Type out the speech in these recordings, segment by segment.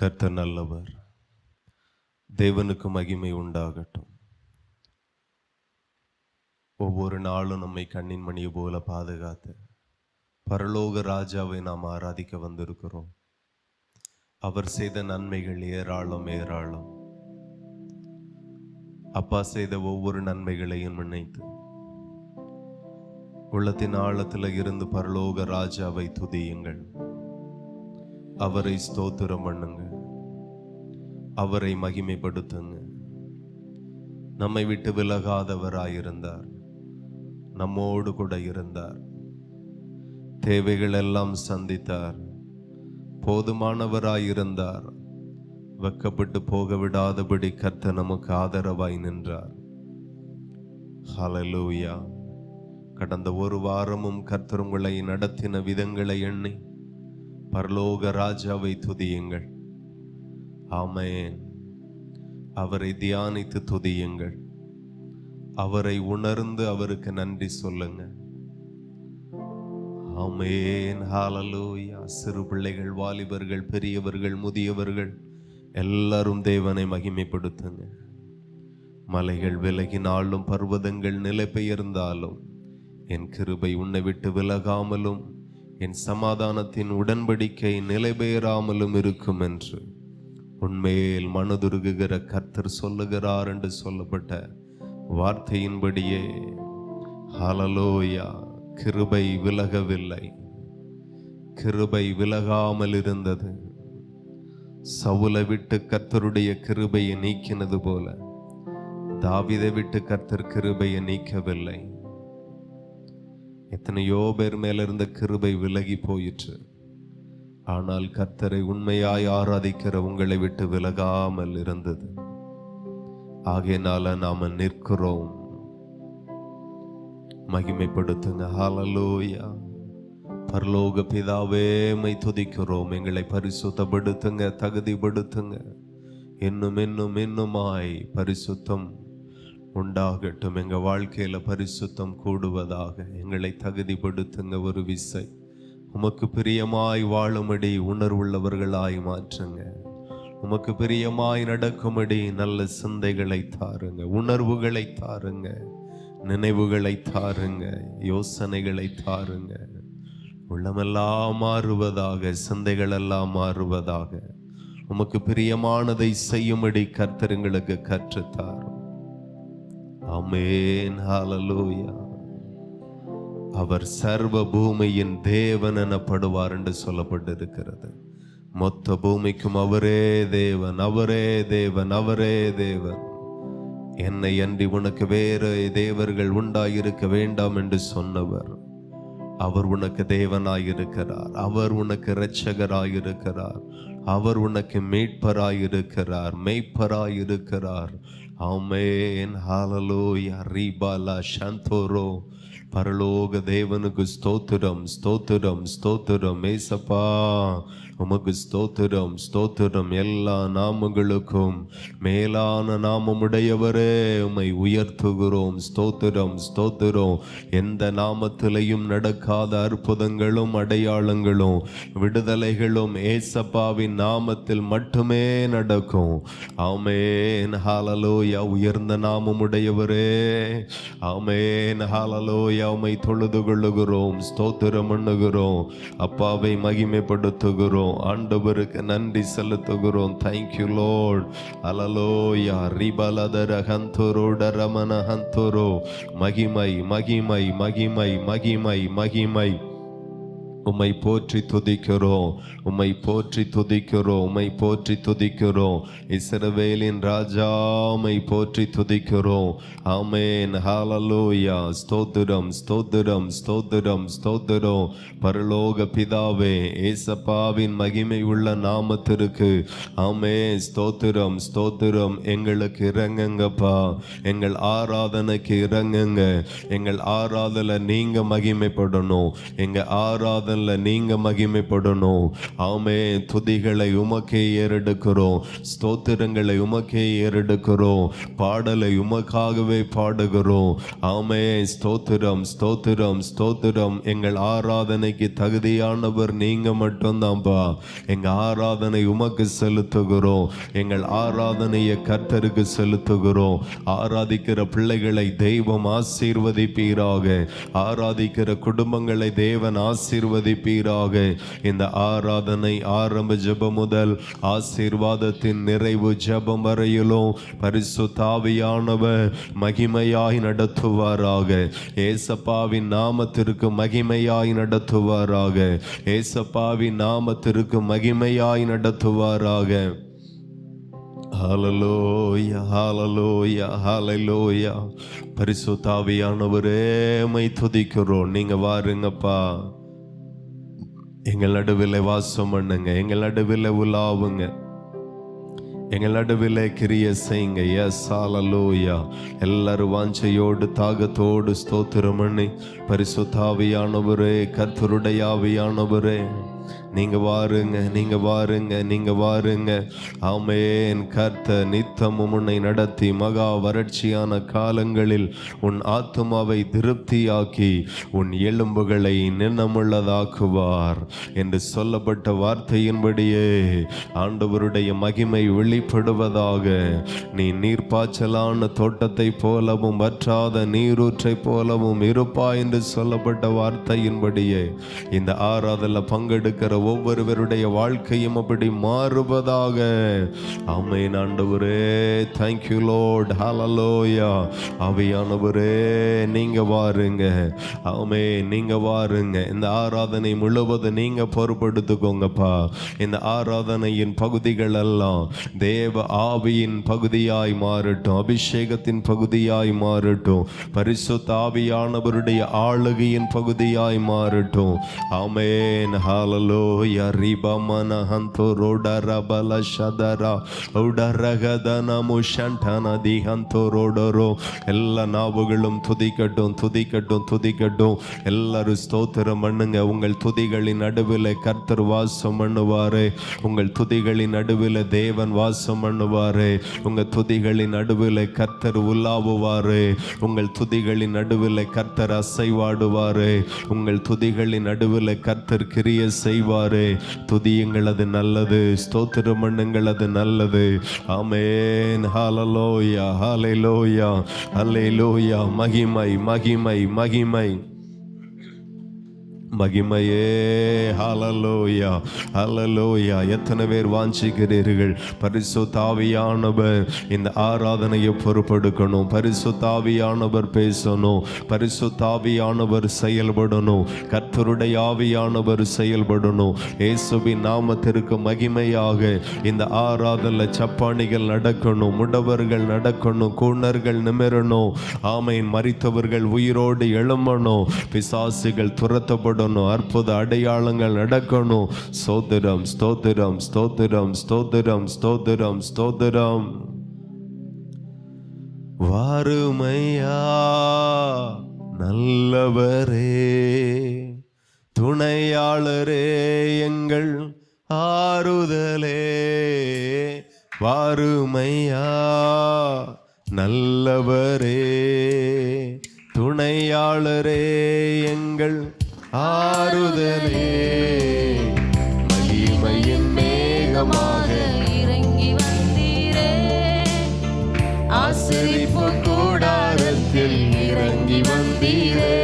கர்த்தர் நல்லவர். தேவனுக்கு மகிமை உண்டாகட்டும். ஒவ்வொரு நாளும் நம்மை கண்ணின் மணியை போல பாதுகாத்து பரலோக ராஜாவை நாம் ஆராதிக்க வந்திருக்கிறோம். அவர் செய்த நன்மைகள் ஏராளம் ஏராளம். அப்பா செய்த ஒவ்வொரு நன்மைகளையும் நினைத்து உள்ளத்தின் ஆழத்தில் இருந்து பரலோக ராஜாவை துதியுங்கள். அவரை ஸ்தோத்திரம் பண்ணுங்க, அவரை மகிமைப்படுத்துங்க. நம்மை விட்டு விலகாதவராயிருந்தார், நம்மோடு கூட இருந்தார், தேவைகள் எல்லாம் சந்தித்தார், போதுமானவராயிருந்தார். வெக்கப்பட்டு போக விடாதபடி கர்த்தர் நமக்கு ஆதரவாய் நின்றார். ஹல்லேலூயா. கடந்த ஒரு வாரமும் கர்த்தர் உங்களை நடத்தின விதங்களை எண்ணி பரலோக ராஜாவை துதியுங்கள். ஆமென். அவரை தியானித்து துதியுங்கள். அவரை உணர்ந்து அவருக்கு நன்றி சொல்லுங்க. ஆமென். ஹல்லேலூயா. சிறு பிள்ளைகள், வாலிபர்கள், பெரியவர்கள், முதியவர்கள் எல்லாரும் தேவனை மகிமைப்படுத்துங்க. மலைகள் விலகினாலும் பர்வதங்கள் நிலை பெயர்ந்தாலும் என் கிருபை உன்னை விட்டு விலகாமலும் என் சமாதானத்தின் உடன்படிக்கை நிலை பெயராமலும் இருக்கும் என்று உன்மேல் மனதுருகுகிற கர்த்தர் சொல்லுகிறார் என்று சொல்லப்பட்ட வார்த்தையின்படியே ஹல்லேலூயா. கிருபை விலகவில்லை, கிருபை விலகாமல் இருந்தது. சவுலை விட்டு கர்த்தருடைய கிருபையை நீக்கினது போல தாவீதை விட்டு கர்த்தர் கிருபையை நீக்கவில்லை. எத்தனையோ பேர் மேல இருந்த கிருபை விலகி போயிற்று. ஆனால் கர்த்தரை உண்மையாய் ஆராதிக்கிற உங்களை விட்டு விலகாமல் இருந்தது. ஆகையினால நாம நிற்கிறோம். மகிமைப்படுத்துங்க. ஹல்லேலூயா. பரலோக பிதாவே, மை துதிக்கிறோம். எங்களை பரிசுத்தப்படுத்துங்க, தகுதிப்படுத்துங்க. இன்னும் இன்னும் இன்னுமாய் பரிசுத்தம் உண்டாகட்டும். எங்க வாழ்க்கையில பரிசுத்தம் கூடுவதாக எங்களை தகுதிப்படுத்துங்க. ஒரு விசை உமக்கு பிரியமாய் வாழும்படி உணர்வுள்ளவர்களாய் மாற்றுங்க. உமக்கு பிரியமாய் நடக்கும்படி நல்ல சிந்தைகளை தாருங்க, உணர்வுகளை தாருங்க, நினைவுகளை தாருங்க, யோசனைகளை தாருங்க. உள்ளமெல்லாம் மாறுவதாக, சிந்தைகள் எல்லாம் மாறுவதாக. உமக்கு பிரியமானதை செய்யும்படி கர்த்தர் எங்களுக்கு கற்றுத்தாரும். ஆமென். ஹல்லேலூயா. அவர் சர்வ பூமியின் தேவன் எனப்படுவார் என்று சொல்லப்பட்டிருக்கிறது. மொத்த பூமிக்கும் அவரே தேவன், அவரே தேவன், அவரே தேவன். என்னை அன்றி உனக்கு வேறு தேவர்கள் உண்டாயிருக்க வேண்டாம் என்று சொன்னவர். அவர் உனக்கு தேவனாயிருக்கிறார், அவர் உனக்கு இரட்சகராயிருக்கிறார், அவர் உனக்கு மீட்பராயிருக்கிறார், மெய்ப்பராயிருக்கிறார். ஆமென். ஹல்லேலூயா. ரீபாலா ஷந்தோரோ. பரலோக தேவனுக்கு ஸ்தோத்திரம், ஸ்தோத்திரம், ஸ்தோத்திரம். ஏசப்பா உமக்கு ஸ்தோத்திரம், ஸ்தோத்திரம். எல்லா நாமங்களுக்கும் மேலான நாமமுடையவரே உம்மை உயர்த்துகிறோம். ஸ்தோத்திரம், ஸ்தோத்திரம். எந்த நாமத்திலையும் நடக்காத அற்புதங்களும் அடையாளங்களும் விடுதலைகளும் ஏசப்பாவின் நாமத்தில் மட்டுமே நடக்கும். ஆமென். ஹல்லேலூயா. உயர்ந்த நாமமுடையவரே, ஆமென். ஹல்லேலூயா. உம்மை தொழுது கொள்ளுகிறோம், ஸ்தோத்திரம் பண்ணுகிறோம். அப்பாவை மகிமைப்படுத்துகிறோம். ஆண்டவருக்கு நன்றி செலுத்துகிறோம். Thank you lord. ஹல்லேலூயா. ரிபலதர ஹந்தோரோ டரமன ஹந்தோரோ. மகிமை, மகிமை, மகிமை, மகிமை, மகிமை. உம்மை போற்றி துதிக்கிறோம், உம்மை போற்றி துதிக்கிறோம், உம்மை போற்றி துதிக்கிறோம். இஸ்ரவேலின் ராஜா உம்மை போற்றி துதிக்கிறோம். ஆமென். ஹல்லேலூயா. ஸ்தோத்திரம், ஸ்தோத்திரம், ஸ்தோத்திரம், ஸ்தோத்திரம். பரலோக பிதாவே, ஏசப்பாவின் மகிமை உள்ள நாமத்திற்கு ஆமென். ஸ்தோத்திரம், ஸ்தோத்திரம். எங்களுக்கு இறங்குங்கப்பா, எங்கள் ஆராதனைக்கு இறங்குங்க. எங்கள் ஆராதனை நீங்க மகிமைப்படணும். எங்க ஆராதனை ஆராதனைல நீங்க மகிமைப்படணும். ஆமே, துதிகளை உமக்கே ஏறெடுக்கிறோம், ஸ்தோத்திரங்களை உமக்கே ஏறெடுக்கிறோம், பாடலை உமக்காகவே பாடுகிறோம். ஆமே, ஸ்தோத்திரம் ஸ்தோத்திரம் ஸ்தோத்திரம். எங்கள் ஆராதனைக்கு தகுதியானவர் நீங்க மட்டும்தான்ப்பா. எங்க ஆராதனை உமக்கு செலுத்துகிறோம். எங்கள் ஆராதனையை கர்த்தருக்கு செலுத்துகிறோம். ஆராதிக்கிற பிள்ளைகளை தெய்வம் ஆசீர்வதிப்பீராக. ஆராதிக்கிற குடும்பங்களை தேவன் ஆசீர்வதிப்பீராக. இந்த ஆராதனை ஆரம்ப ஜெபம் முதல் ஆசீர்வாதத்தின் நிறைவு ஜெபம் வரையிலும் பரிசுத்த ஆவியானவர் மகிமையாய் நடத்துவாராக. ஏசப்பாவின் நாமத்திற்கு மகிமையாய் நடத்துவாராக. ஏசப்பாவின் நாமத்திற்கு மகிமையாய் நடத்துவாராக. ஹல்லேலூயா ஹல்லேலூயா ஹல்லேலூயா. பரிசுத்த ஆவியானவரே மை துதிக்கிறோம். நீங்க வாருங்கப்பா, எங்கள் நடுவில் வாசம் பண்ணுங்க, எங்கள் நடுவில் உலாவுங்க, எங்கள் நடுவில் கிரிய செய்யுங்க. எஸ் ஹல்லேலூயா. எல்லாரும் வாஞ்சையோடு தாகத்தோடு ஸ்தோத்திரம் பண்ணி, பரிசுத்த ஆவியானவரே, கர்த்தருடைய ஆவியானவரே நீங்க வாருங்க, நீங்க வாருங்க, நீங்க வாருங்க. ஆமென். கர்த்தர் நித்தமும் உன்னை நடத்தி மகா வறட்சியான காலங்களில் உன் ஆத்துமாவை திருப்தியாக்கி உன் எலும்புகளை நின்னமுள்ளதாக்குவார் என்று சொல்லப்பட்ட வார்த்தையின்படியே ஆண்டவருடைய மகிமை வெளிப்படுவதாக. நீ நீர்ப்பாய்ச்சலான தோட்டத்தை போலவும் வற்றாத நீரூற்றை போலவும் இருப்பாய் என்று சொல்லப்பட்ட வார்த்தையின்படியே இந்த ஆராதனையில் பங்கெடுக்கிற ஒவ்வொருவருடைய வாழ்க்கையும் அப்படி மாறுவதாக. ஆமென். ஆண்டவரே, thank you Lord. ஹல்லேலூயா. ஆவியானவரே நீங்க வாருங்க. ஆமென், நீங்க வாருங்க. இந்த ஆராதனை முழுவதும் நீங்க பொறுப்படுத்திக்கோங்கப்பா. இந்த ஆராதனையின் பகுதிகள் எல்லாம் தேவ ஆவியின் பகுதியாய் மாறட்டும், அபிஷேகத்தின் பகுதியாய் மாறட்டும், பரிசுத்த ஆவியானவருடைய ஆளுகையின் பகுதியாய் மாறட்டும். ஆமென். ஹல்லேலூயா. ரிபமன ஹந்தோ ரோடர பல ஷதர உடரகதன முஷண்டன தி ஹந்தோ ரோடரோ. எல்லா நாவுகளும் துதிக்கட்டும் துதிக்கட்டும் துதிக்கட்டும். எல்லாரும் ஸ்தோத்திரம் பண்ணுங்க. உங்கள் துதிகளின் நடுவில் கர்த்தர் வாசம் பண்ணுவாரே. உங்கள் துதிகளின் நடுவில் தேவன் வாசம் பண்ணுவாரே. உங்கள் துதிகளின் நடுவில் கர்த்தர் உலாவுவாரே. உங்கள் துதிகளின் நடுவில் கர்த்தர் அசைவாடுவாரே. உங்கள் துதிகளின் நடுவில் கர்த்தர் கிரிய செய்வாரே. துதியுங்கள், அது நல்லது. ஸ்தோத்திரம் பண்ணுங்கள், அது நல்லது. ஆமென். ஹல்லேலூயா ஹல்லேலூயா ஹல்லேலூயா. மகிமை மகிமை மகிமை மகிமையே. ஹல்லேலூயா ஹல்லேலூயா. எத்தனை பேர் வாஞ்சிக்கிறீர்கள் பரிசுத்த ஆவியானவர் இந்த ஆராதனையை பொறுப்பெடுக்கணும், பரிசுத்த ஆவியானவர் பேசணும், பரிசுத்த ஆவியானவர் செயல்படணும், கர்த்தருடைய ஆவியானவர் செயல்படணும். இயேசுவின் நாமத்திற்கு மகிமையாக இந்த ஆராதனை சப்பானிகள் நடக்கணும், முடவர்கள் நடக்கணும், கூணர்கள் நிமிரணும். ஆமென். மரித்தவர்கள் உயிரோடு எழும்பணும், பிசாசுகள் துரத்தப்படணும், அற்புத அடையாளங்கள் நடக்கணும். ஸ்தோத்திரம் ஸ்தோத்திரம் ஸ்தோத்திரம் ஸ்தோத்திரம் ஸ்தோத்திரம் ஸ்தோத்திரம். வாருமையா நல்லவரே, துணையாளரே, எங்கள் ஆறுதலே. வாருமையா நல்லவரே, துணையாளரே, எங்கள் ஆறுதலே. மகிமையின் மேகமாக இறங்கி வந்தீரே, ஆசரிப்பு கூடாரத்தில் இறங்கி வந்தீரே.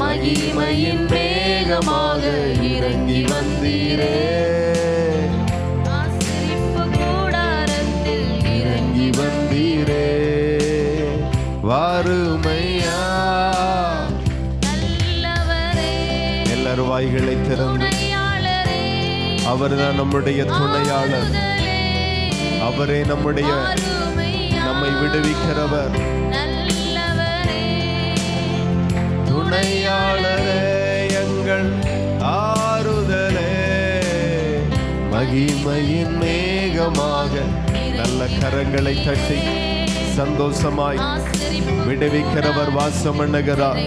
மகிமையின் மேகமாக இறங்கி வந்தீரே, ஆசரிப்பு கூடாரத்தில் இறங்கி வந்தீரே. வாருமையா வாய்களை திறந்து அவர்தான் நம்முடைய துணையாளர். அவரே நம்முடைய நம்மை விடுவிக்கிறவர். துணையாளரே, எங்கள் ஆறுதலே. மகிமையின் மேகமாக நல்ல கரங்களை தட்டி சந்தோஷமாய் விடுவிக்கிறவர் வாசம் பண்ணுகிறார்.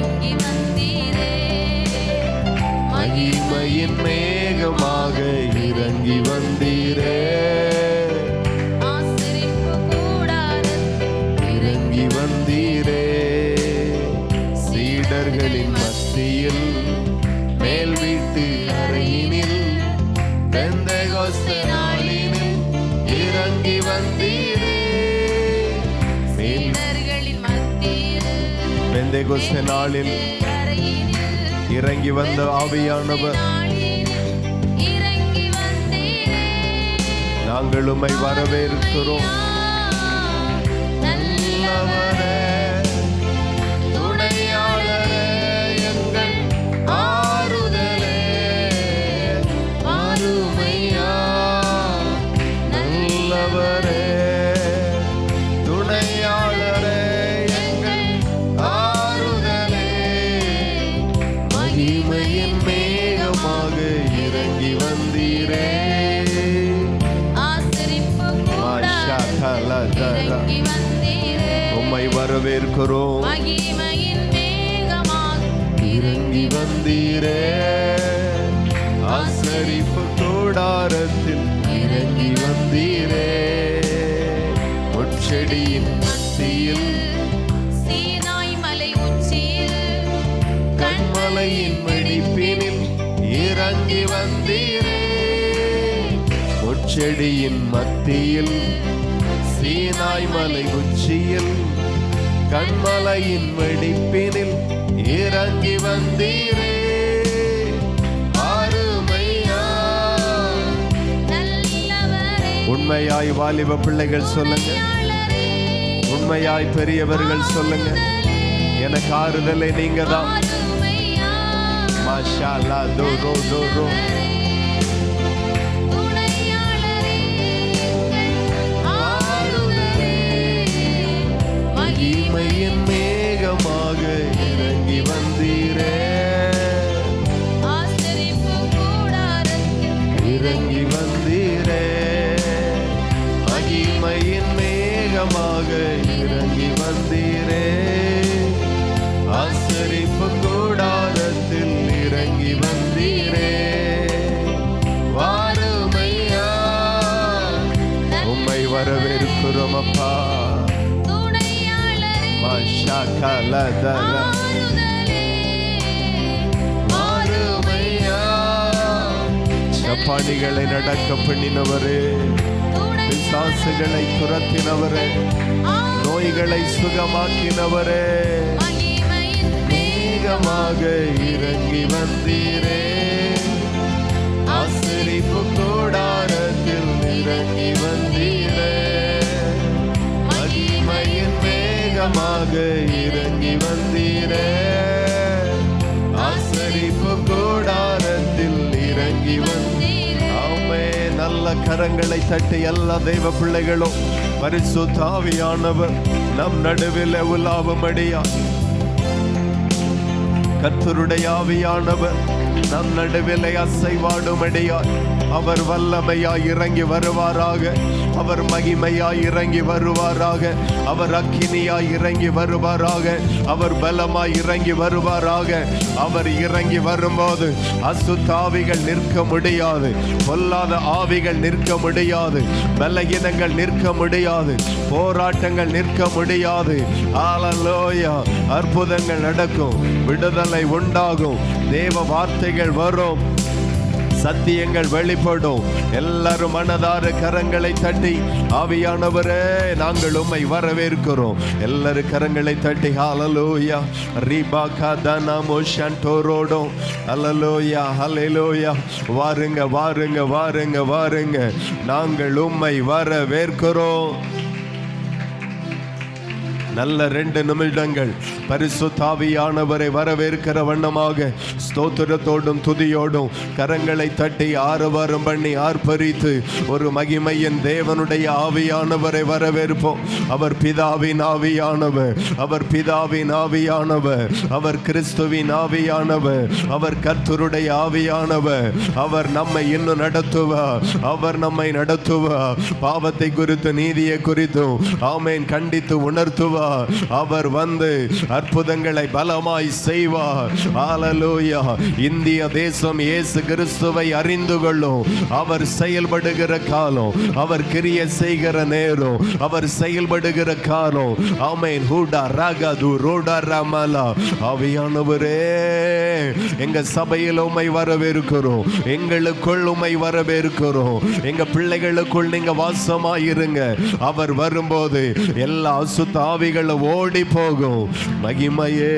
மகிமையின் மேகமாக இறங்கி வந்தீரே. ஆசரிப்பு கூடாரத்தில் இறங்கி வந்தீரே. சீடர்களின் மத்தியில் மேல் வீட்டு அறையினில் பெந்தெகோஸ்தே நாளினில் இறங்கி வந்தீரே. சீடர்களின் மத்தியில் பெந்தெகோஸ்தே நாளில் அறையினில் இறங்கி வந்த ஆவியானவர் இறங்கி வந்தீரே. நாங்கள் உம்மை வரவேற்கிறோம். நல்லவரே, துணையாளரே, எங்கள் ஆறுதலே, அருமையா. நல்லவரே, துணையாளரே, எங்கள் ஆறுதலே, மகிமையின் மேகமாக இறங்கி வந்தீரே. ஆசரிப்பு கூடாரத்தில் இறங்கி வந்தீரே. உம்மை வரவேற்கிறோம். மகிமையின் மேகமாக இறங்கி வந்தீரே. ஆசரிப்பு கூடாரத்தில் இறங்கி வந்தீரே. முட்செடியின் மத்தியில் சீனாய் மலை உச்சியில் கண்மலையின் வெடிப்பினில் இறங்கி வந்தீரே. முட்செடியின் மத்தியில் சீனாய் மலை உச்சியில் கண்மலையின் வெடிப்பினில் இறங்கி வந்தீரே. அருமையா. நல்லவரே, உண்மையாய் வாலிப பிள்ளைகள் சொல்லுங்க, உண்மையாய் பெரியவர்கள் சொல்லுங்க, எனக்கு ஆறுதலை நீங்க தான். அருமையா. மாஷா அல்லாஹ். தோ ரோ துணையாளரே, ஆறுதலே, மகிமையின் மேகமாக இறங்கி வந்தீரே. ஆசரிப்பு கூடாரத்தில் இறங்கி வந்தீரே. மகிமையின் மேகமாக இறங்கி வந்தீரே. ஆசரிப்பு கூடாரத்தில் இறங்கி வந்தீரே. வாருமையா. உம்மை வரவேற்கிறோம் அப்பா. துணையாளரே, மாஷா கலதல. ஆறுதலே, வாருமையா. சப்பானிகளை நடக்க பண்ணினவரே, பிசாசுகளை துரத்தினவரே, நோய்களை சுகமாக்கினவரே, மகிமையின் மேகமாக இறங்கி வந்தீரே. ஆசரிப்பு கூடாரத்தில் இறங்கி வந்தீரே. மகிமையின் மேகமாக இறங்கி வந்தீரே. ஆசரிப்பு கூடாரத்தில் இறங்கி வந்தீரே. ஆமே. நல்ல கரங்களை தட்டி எல்லா தெய்வ பிள்ளைகளும் பரிசுத்த ஆவியானவர் நம் நடுவில் உலாவும்படியா, கர்த்தருடைய ஆவியானவர் நம் நடுவிலே அசைவாடும்படியாய் அவர் வல்லமையாய் இறங்கி வருவாராக. அவர் மகிமையாய் இறங்கி வருவாராக. அவர் அக்கினியாய் இறங்கி வருவாராக. அவர் பலமாய் இறங்கி வருவாராக. அவர் இறங்கி வரும்போது அசுத்த ஆவிகள் நிற்க முடியாது, பொல்லாத ஆவிகள் நிற்க முடியாது, பலகீனங்கள் நிற்க முடியாது, போராட்டங்கள் நிற்க முடியாது. ஹல்லேலூயா. அற்புதங்கள் நடக்கும், விடுதலை உண்டாகும், தேவ வார்த்தைகள் வரும், சத்தியங்கள் வெளிப்படும். எல்லாரும் மனதார கரங்களை தட்டி ஆவியானவரே நாங்கள் உம்மை வரவேற்கிறோம். எல்லாரும் கரங்களை தட்டி ஹல்லேலூயா ரிபாகா தனமோ ஷண்டோரோடோ ஹல்லேலூயா ஹல்லேலூயா. வாருங்க வாருங்க வாருங்க வாருங்க, நாங்கள் உம்மை வரவேற்கிறோம். நல்ல 2 நிமிடங்கள் பரிசுத்த ஆவியானவரை வரவேற்கிற வண்ணமாக ஸ்தோத்திரத்தோடும் துதியோடும் கரங்களை தட்டி ஆரவாரம் பண்ணி ஆர்ப்பரித்து ஒரு மகிமையின் தேவனுடைய ஆவியானவரை வரவேற்போம். அவர் பிதாவின் ஆவியானவர், அவர் பிதாவின் ஆவியானவர், அவர் கிறிஸ்துவின் ஆவியானவர், அவர் கர்த்தருடைய ஆவியானவர். அவர் நம்மை இன்னும் நடத்துவார், அவர் நம்மை நடத்துவார். பாவத்தை குறித்து நீதியை குறித்தும் ஆமேன் கண்டித்து உணர்த்துவார். அவர் வந்து அற்புதங்களை பலமாய் செய்வார். ஹalleluya. இந்திய தேசம் இயேசு கிறிஸ்துவை அறிந்து கொள்ளும். அவர் செயல்படுகிற காலம், அவர் கிரியை செய்கிற நேரம், அவர் செயல்படுகிற காலம். ஆமென். ஹூடா ரகது ரோடா ரமலா. ஆவியானவரே, எங்க சபையில் உம்மை வரவேற்கிறோம், எங்களுக்குள் உம்மை வரவேற்கிறோம். எங்க பிள்ளைகளுக்குள் நீங்க வாசமாயிருங்க. அவர் வரும்போது எல்லா அசுத்த ஆவிகளும் ஓடி போகும். மகிமையே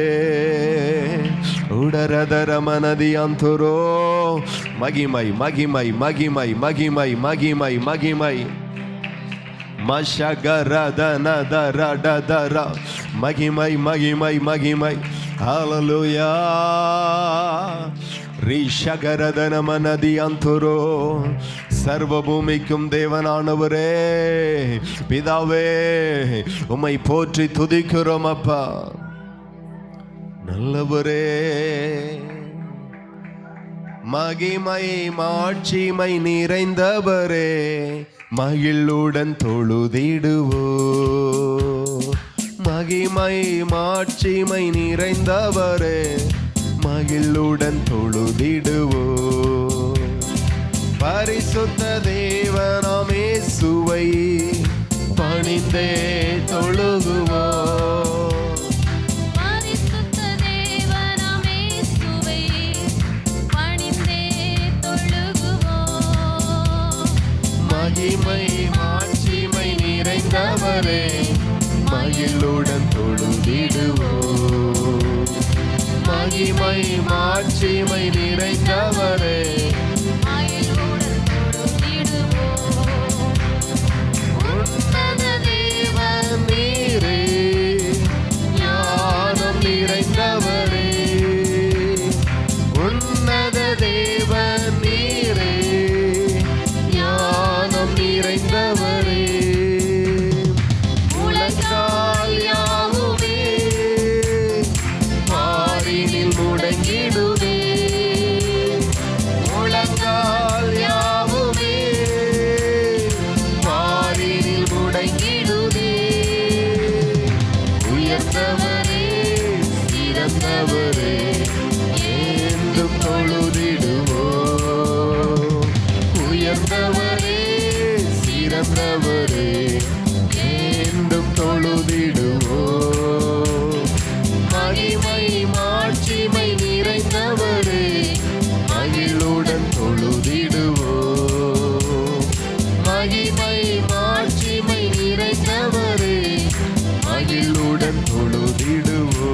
உடரதர மனதியாந்தரோ. மகிமை மகிமை மகிமை மகிமை மகிமை மகிமை மஷகரதனதரடதர. மகிமை மகிமை மகிமை. ஹalleluya. ரிஷகரதன மனதியாந்தரோ. சர்வ பூமிக்கும் தேவனானவரே, பிதாவே, உம்மை போற்றி துதிக்கிறோம் அப்பா. நல்லவரே, மகிமை மாட்சிமை நிறைந்தவரே, மகிழுடன் தொழுதிடுவோ. மகிமை மாட்சிமை நிறைந்தவரே, மகிழுடன் தொழுதிடுவோ. பரிசுத்த தேவனாம் இயேசுவை பணிந்தே தொழுகுவோ. பரிசுத்த தேவனாம் இயேசுவை பணிந்தே தொழுகுவோம். மகிமை மாட்சிமை நிறைந்தவரே, மகிழுடன் தொழுதிடுவோ. மகிமை மாட்சிமை நிறைந்தவரே, மகிழ்வுடன் தொழுதிடுவோம். உன்னத தேவன் நீரே, ஞானம் நிறைந்தவரே. உன்னத தேவன் நீரே, ஞானம் நிறைந்தவரே. உலகால் யாவுமே மாறினில் முடங்கிடுதே. உலகால் யாவுமே மாறினில் முடங்கிடுதே. உயர்ந்தவரே, சிறந்தவரே, என்றும் தொழுதிடுவோ. உயர்ந்தவரே, சிறந்தவரே, என்றும் தொழுதிடுவோ. மகிமை மாட்சிமை நிறைந்தவரே, மகிழுடன் தொழுதிடுவோ. மகிமை மாட்சிமை நிறைந்தவரே, மகிழுடன் தொழுதிடுவோ.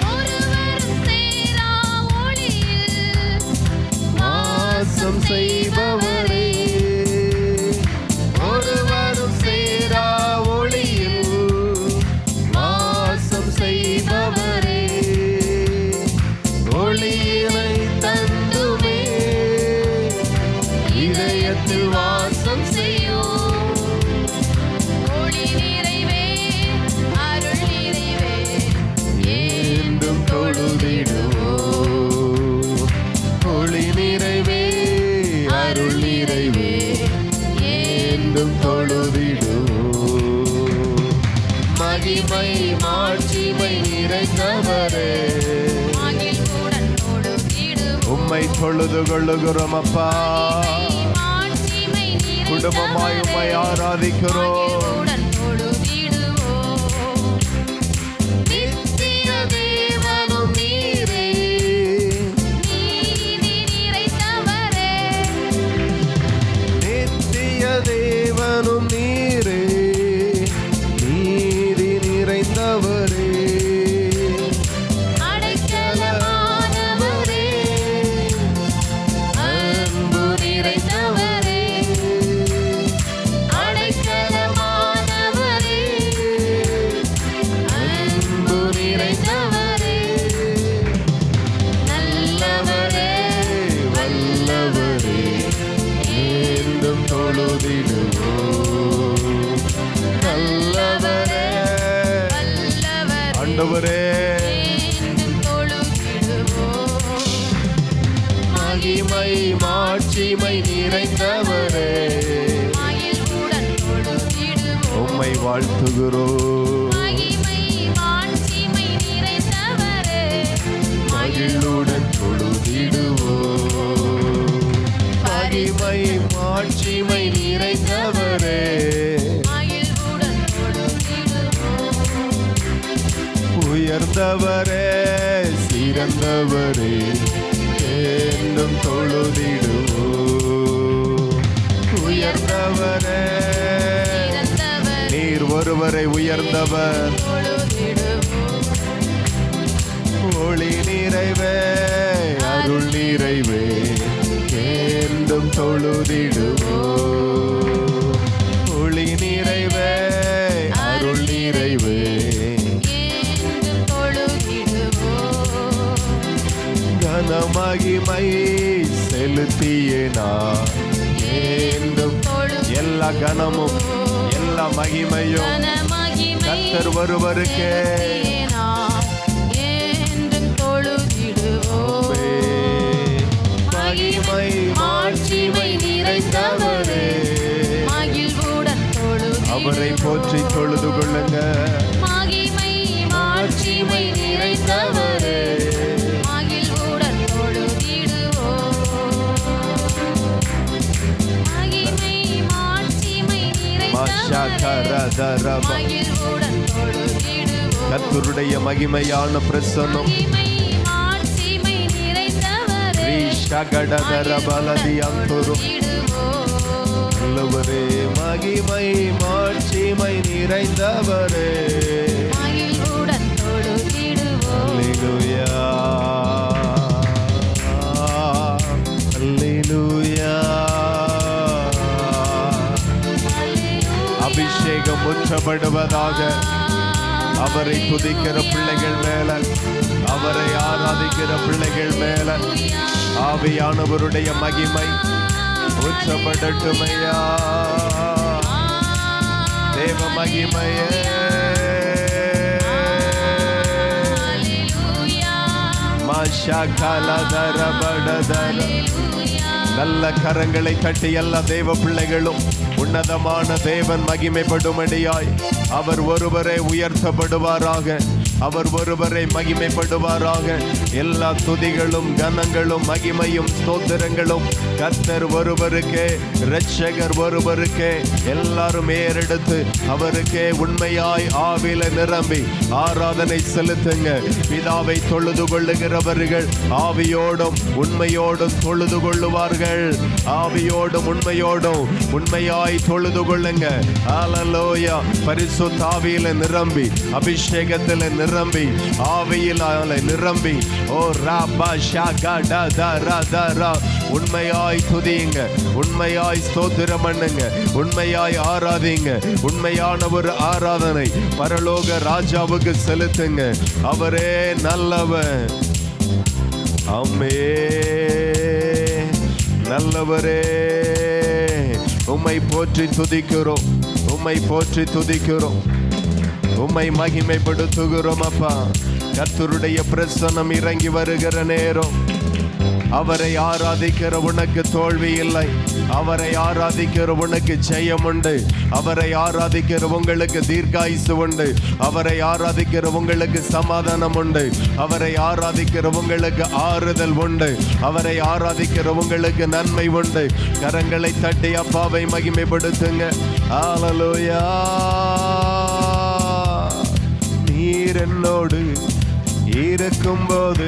ஒருவரும் சேரா ஒளியில் வாசம் செய்பவரே, ஒருவரும் சேரா ஒளியில் வாசம் செய்பவரே. ஒளியினை தந்துமே இதயத்தில் வாசம் செய்யும். ஒளி நிறைவே, அருள் நிறைவே, என்றும் தொழுதிடுவோ. ஒளி நிறைவே, அருள் நிறைவே, என்றும் தொழுதிடுவோ. மகிமை மாட்சிமை நிறைந்தவரே, மகிழ்வுடன் தொழுதிடுவோம். உம்மை தொழுது கொள்ளுகிறோம் அப்பா. மாட்சிமை நிறைந்தவரே, குடும்பமாய் உம்மை ஆராதிக்கிறோம். மகிழ்வுடன் தொழுதிடுவோம். நித்திய தேவனும் நீரே, நீதி நிறைந்தவரே, நித்திய தேவனும் நீரே, நீதி நிறைந்தவரே. அடைக்கலமானவரே, அன்பு நிறைந்தவரே, அடைக்கலமானவரே, அன்பு நிறைந்தவரே. நல்லவரே, வல்லவரே, என்றும் தொழுதிடுவோ. நல்லவரே, வல்லவரே, ஆண்டவரே, என்றும் தொழுதிடுவோம். மகிமை மாட்சிமை நிறைந்தவரே, மகிழ்வுடன் தொழுதிடுவோம். உம்மை வாழ்த்துகிறோம். மகிமை மகிமை மாட்சிமை நிறைந்தவரே, மகிழ்வுடன் தொழுதிடுவோம். உயர்ந்தவரே சிறந்தவரே என்றும் தொழுதிடுவோம். உயர்ந்தவரே சிறந்தவர் நீர் ஒருவரை உயர்ந்தவர். தொழுதிடுவோம். ஒளி நிறைவே அருள் நிறைவே என்றும் தொழுதிடுவோம். ஒளி நிறைவே அருள் நிறைவே என்றும் தொழுதிடுவோம். கனமகிமை செலுத்தியே நான் என்றும் எல்லா கனமும் எல்லா மகிமையும் கனமகிமை கர்த்தர் ஒருவருக்கே. செலுத்தியே நாம் என்றும் தொழுதிடுவோம். மகிமை மாட்சிமை நிறைந்தவரே, மகிழ்வுடன் தொழுதிடுவோம். அவரை போற்றி தொழுது கொள்ளுங்க. மகிமை மாட்சிமை நிறைந்தவரே, மகிழ்வுடன் தொழுதிடுவோம். மகிமை மாட்சிமை நிறைந்தவரே, மகிழ்வுடன் தொழுதிடுவோம். கர்த்தருடைய மகிமையான பிரசன்னம் மகிமை மாட்சிமை நிறைந்தவரே, ஷகடதர பலதி அந்துரு தொழுதிடுவோம். நல்லவரே, மகிமை மாட்சிமை நிறைந்தவரே. மகிழ்வுடன் தொழுதிடுவோம். அல்லேலூயா அல்லேலூயா. அபிஷேகம் ஊற்றப்படுவதாக. அவரை துதிக்கிற பிள்ளைகள் மேல, அவரை ஆராதிக்கிற பிள்ளைகள் மேல ஆவியானவருடைய மகிமை ஊற்றப்படட்டுமையா. தேவ மகிமையே மாஷா கலதர படதர. நல்ல கரங்களை தட்டி எல்லா தேவ பிள்ளைகளும் உன்னதமான தேவன் மகிமைப்படும்படியாய் அவர் ஒருவரே உயர்த்தப்படுவாராக, அவர் ஒருவரை மகிமைப்படுவாராக. எல்லா துதிகளும் கனங்களும் மகிமையும் ஸ்தோத்திரங்களும் கர்த்தர் ஒருவருக்கே, இரட்சகர் ஒருவருக்கே. எல்லாரும் ஏறெடுத்து அவருக்கே உண்மையாய் ஆவில நிரம்பி ஆராதனை செலுத்துங்க. பிதாவை தொழுது கொள்ளுகிறவர்கள் ஆவியோடும் உண்மையோடும் தொழுது கொள்ளுவார்கள். ஆவியோடும் உண்மையோடும் உண்மையாய் தொழுது கொள்ளுங்க. ஹல்லேலூயா. பரிசுத்த ஆவியில நிரம்பி, அபிஷேகத்தில் நிரம்பி, ஆவியில நிரம்பி, ஓ ராபா ஷகட தர உண்மையாய் துதியுங்க, உண்மையாய் ஸ்தோத்திரம் பண்ணுங்க, உண்மையாய் ஆராதிங்க. உண்மையான ஒரு ஆராதனை பரலோக ராஜாவுக்கு செலுத்துங்க. அவரே நல்லவர். ஆமே நல்லவரே, உம்மை போற்றி துதிக்கிறோம், உம்மை போற்றி துதிக்கிறோம், உம்மை மகிமைப்படுத்துகிறோம். அப்பா, கர்த்தருடைய பிரசன்னம் இறங்கி வருகிற நேரம். அவரை ஆராதிக்கிற உனக்கு தோல்வி இல்லை, அவரை ஆராதிக்கிற உனக்கு ஜெயம் உண்டு, அவரை ஆராதிக்கிற உங்களுக்கு தீர்க்காயுசு உண்டு, அவரை ஆராதிக்கிற உங்களுக்கு சமாதானம் உண்டு, அவரை ஆராதிக்கிற உங்களுக்கு ஆறுதல் உண்டு, அவரை ஆராதிக்கிற உங்களுக்கு நன்மை உண்டு. கரங்களை தட்டி அப்பாவை மகிமைப்படுத்துங்க. ஹல்லேலூயா. நீர் என்னோடு இருக்கும்போது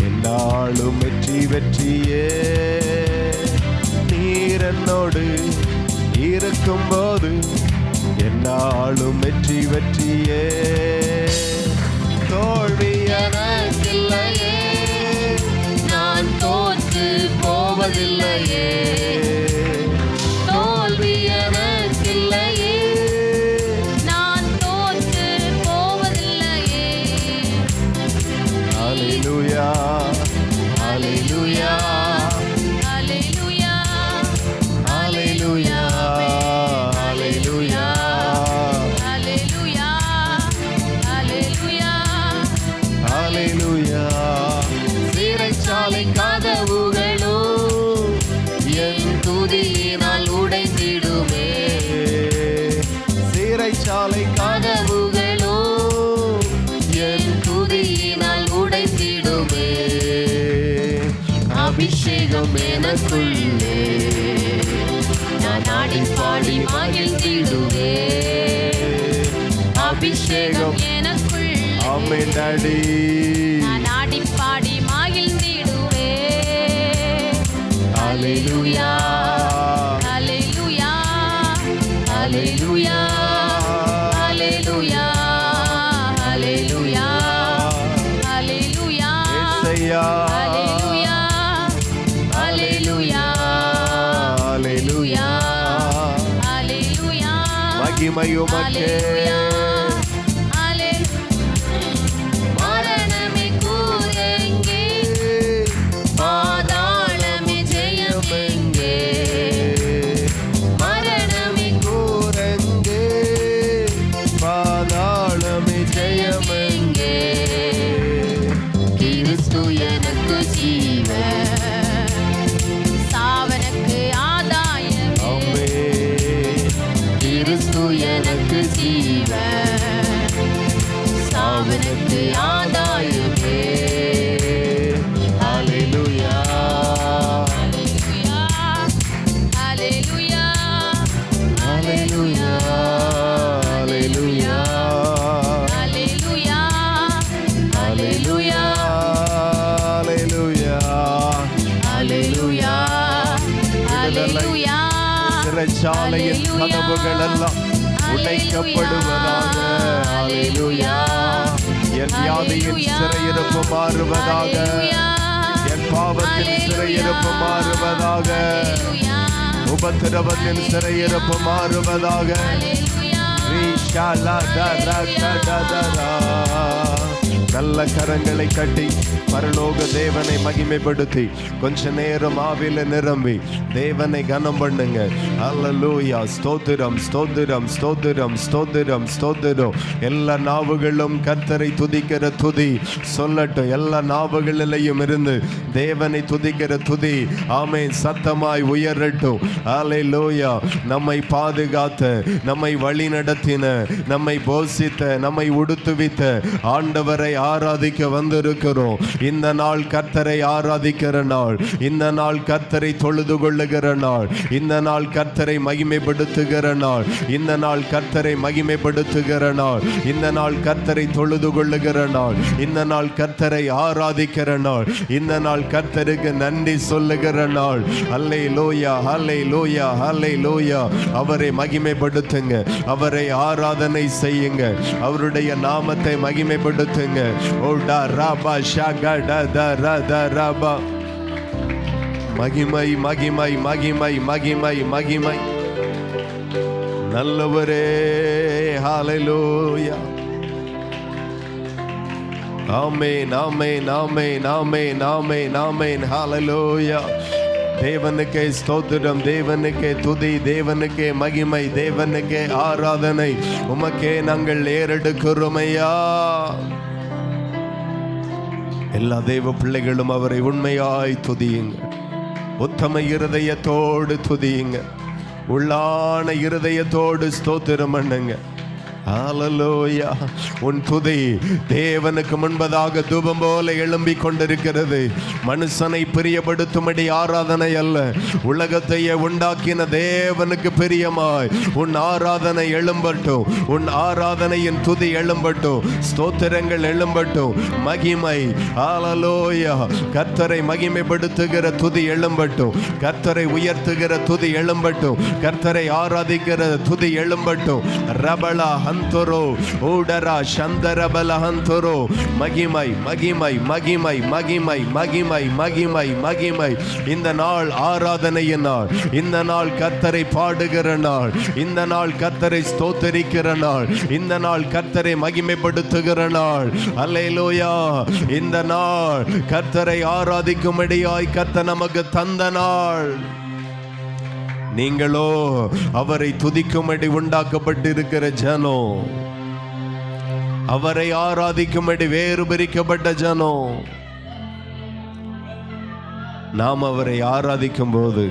என்னாலும் வெற்றி வெற்றியே. நீர் என்னோடு இருக்கும்போது என்னாலும் வெற்றி வெற்றியே. தோல்வி எனக்கில்லையே, நான் தோற்று போவதில்லையே. தோல்வி எனக்கில்லையே, நான் தோற்று போவதில்லையே. ஹல்லேலூயா ஹல்லேலூயா ஹல்லேலூயா ஹல்லேலூயா ஹல்லேலூயா ஹல்லேலூயா ஹல்லேலூயா ஹல்லேலூயா. சிறைச்சாலை கதவுகளோ என் எனக்குள்ளே நான் ஆடி பாடி மகிழ்ந்திடுவே அபிஷேகம் எனக்குள்ளே ஆமென் டாடி நான் ஆடி பாடி மகிழ்ந்திடுவே ஹalleluya ஹalleluya ஹalleluya ஹalleluya ஹalleluya ஹalleluya இயேசையா ஹalleluya ஹalleluya ஹalleluya ஹalleluya மகிமை உமக்கே மரணமே கூரெங்கே பாதாளமே ஜெயமெங்கே மரணமே கூரங்கே பாதாளமே ஜெயமெங்கே கிறிஸ்து எனக்கு ஜீவ சாவனுக்கு ஆதாயமே ஆமென் கிறிஸ்து எனக்கு ஜீவ சாவனுக்கு ஆதாயமே ஹalleluya ஹalleluya ஹalleluya ஹalleluya ஹalleluya ஹalleluya ஹalleluya ஹalleluya ஹalleluya சிறைச்சாலையின் கதவுகள் எல்லாம் உடைக்கப்படுவதாக ஹalleluya என் வியாதியின் சிறையிருப்பு மாறுவதாக என் பாவத்தின் சிறையிருப்பு மாறுவதாக உபத்திரவத்தின் சிறையிருப்பு மாறுவதாக நல்ல கரங்களை கட்டி பரலோக தேவனை மகிமைப்படுத்தி கொஞ்ச நேரம் ஆவில நிரம்பி தேவனை கனம் பண்ணுங்க. அல்லேலூயா, ஸ்தோத்திரம் ஸ்தோத்திரம் ஸ்தோத்திரம் ஸ்தோத்திரம் ஸ்தோத்திரம். எல்லா நாவுகளும் கர்த்தரை துதிக்கிற துதி சொல்லட்டும். எல்லா நாவுகளிலையும் இருந்து தேவனை துதிக்கிற துதி ஆமென் சத்தமாய் உயரட்டும். அல்லேலூயா. நம்மை பாதுகாத்த, நம்மை வழி நடத்தின, நம்மை போஷித்த, நம்மை உடுத்துவித்த ஆண்டவரை ஆராதிக்க வந்திருக்கிறோம். இந்த நாள் கர்த்தரை ஆராதிக்கிற நாள், இந்த நாள் கர்த்தரை தொழுது கொள்ளுகிற நாள், இந்த நாள் கர்த்தரை மகிமைப்படுத்துகிற நாள், இந்த நாள் கர்த்தரை மகிமைப்படுத்துகிற நாள், இந்த நாள் கர்த்தரை தொழுது கொள்ளுகிற நாள், இந்த நாள் கர்த்தரை ஆராதிக்கிற நாள், இந்த நாள் கர்த்தருக்கு நன்றி சொல்லுகிற நாள். அல்லேலூயா அல்லேலூயா அல்லேலூயா. அவரை மகிமைப்படுத்துங்க, அவரை ஆராதனை செய்யுங்க, அவருடைய நாமத்தை மகிமைப்படுத்துங்க. ஓடா ராபா ஷகட தர ரபா. மகிமை மகிமை மகிமை மகிமை மகிமை. நல்லவரே. ஹல்லேலூயா. ஆமென் ஆமென் ஆமென் ஆமென் ஆமென் ஆமென். ஹல்லேலூயா. தேவனுக்கே ஸ்தோத்திரம், தேவனுக்கே துதி, தேவனுக்கே மகிமை, தேவனுக்கே ஆராதனை. உமக்கே நாங்கள் ஏறெடுக்கிறோம் ஐயா. எல்லா தேவ பிள்ளைகளும் அவரை உண்மையாய் துதியுங்க, உத்தம இருதயத்தோடு துதியுங்க, உள்ளான இருதயத்தோடு ஸ்தோத்திரம் பண்ணுங்க. ஹல்லேலூயா. உன் துதி தேவனுக்கு முன்பதாக தூபம் போல எழும்பிக் கொண்டிருக்கிறது. மனுஷனை பிரியப்படுத்தும்படி ஆராதனை அல்ல, உலகத்தையே உண்டாக்கின தேவனுக்கு பிரியமாய் உன் ஆராதனை எழும்பட்டும், உன் ஆராதனையின் துதி எழும்பட்டும், ஸ்தோத்திரங்கள் எழும்பட்டும். மகிமை. ஹல்லேலூயா. கர்த்தரை மகிமைப்படுத்துகிற துதி எழும்பட்டும், கர்த்தரை உயர்த்துகிற துதி எழும்பட்டும், கர்த்தரை ஆராதிக்கிற துதி எழும்பட்டும். ரபலா ஹந்தரோ ஊடரா சந்தரபல ஹந்தரோ. மகிமை மகிமை மகிமை மகிமை மகிமை மகிமை மகிமை. இந்த நாள் ஆராதனையின் நாள், இந்த நாள் கர்த்தரை பாடுகிற நாள், இந்த நாள் கர்த்தரை ஸ்தோத்தரிக்கிற நாள், இந்த நாள் கர்த்தரை மகிமைப்படுத்துகிற நாள். அல்லேலூயா. இந்த நாள் கர்த்தரை ஆராதிக்கும்படியாய் கர்த்தர் நமக்கு தந்த நாள். நீங்களோ அவரை துதிக்கும்படி உண்டாக்கப்பட்டிருக்கிற ஜனம், அவரை ஆராதிக்கும்படி வேறு பிரிக்கப்பட்ட ஜனம். நாம் அவரை ஆராதிக்கும் போது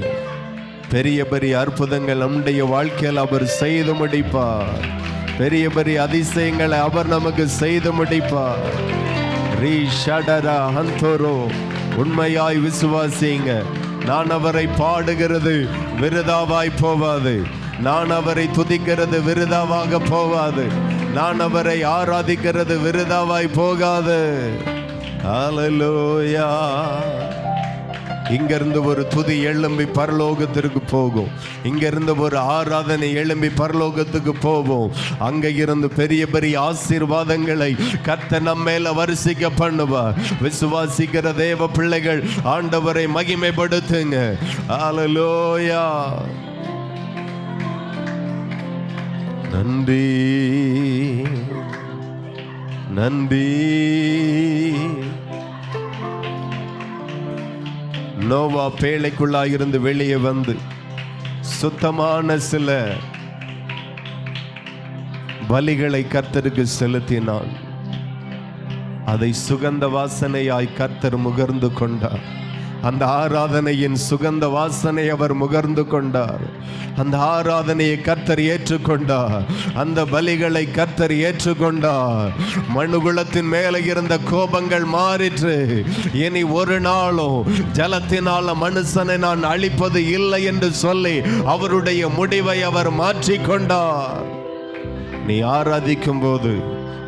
பெரிய பெரிய அற்புதங்கள் நம்முடைய வாழ்க்கையில் அவர் செய்து முடிப்பார். பெரிய பெரிய அதிசயங்களை அவர் நமக்கு செய்து முடிப்பார். ரீ ஷடரா ஹந்தோரோ. உண்மையாய் விசுவாசிங்க, நான் அவரை பாடுகிறது விருதாவாய் போவாது. நான் அவரை துதிக்கிறது விருதாவாக போகாது. நான் அவரை ஆராதிக்கிறது விருதாவாய் போகாது. ஹல்லேலூயா. இங்கிருந்து ஒரு துதி எழும்பி பரலோகத்திற்கு போகும். இங்கிருந்து ஒரு ஆராதனை எழும்பி பரலோகத்துக்கு போவோம். அங்க இருந்து பெரிய பெரிய ஆசீர்வாதங்களை கர்த்தர் நம்ம மேல வரிசைக்க பண்ணுவார். விசுவாசிக்கிற தேவ பிள்ளைகள் ஆண்டவரை மகிமைப்படுத்துங்க. ஹல்லேலூயா. நன்றி நன்றி. நோவா பேழைக்குள்ளாயிருந்து வெளியே வந்து சுத்தமான சில பலிகளை கர்த்தருக்கு செலுத்தினான். அதை சுகந்த வாசனையாய் கர்த்தர் முகர்ந்து கொண்டார். அந்த ஆராதனையின் சுகந்த வாசனை அவர் முகர்ந்து கொண்டார். அந்த ஆராதனையை கர்த்தர் ஏற்றுக்கொண்டார். அந்த பலிகளை கர்த்தர் ஏற்றுக்கொண்டார். மனுகுலத்தின் மேலே இருந்த கோபங்கள் மாறிற்று. இனி ஒரு நாளும் ஜலத்தினால மனுஷனை நான் அழிப்பது இல்லை என்று சொல்லி அவருடைய முடிவை அவர் மாற்றிக்கொண்டார். நீ ஆராதிக்கும் போது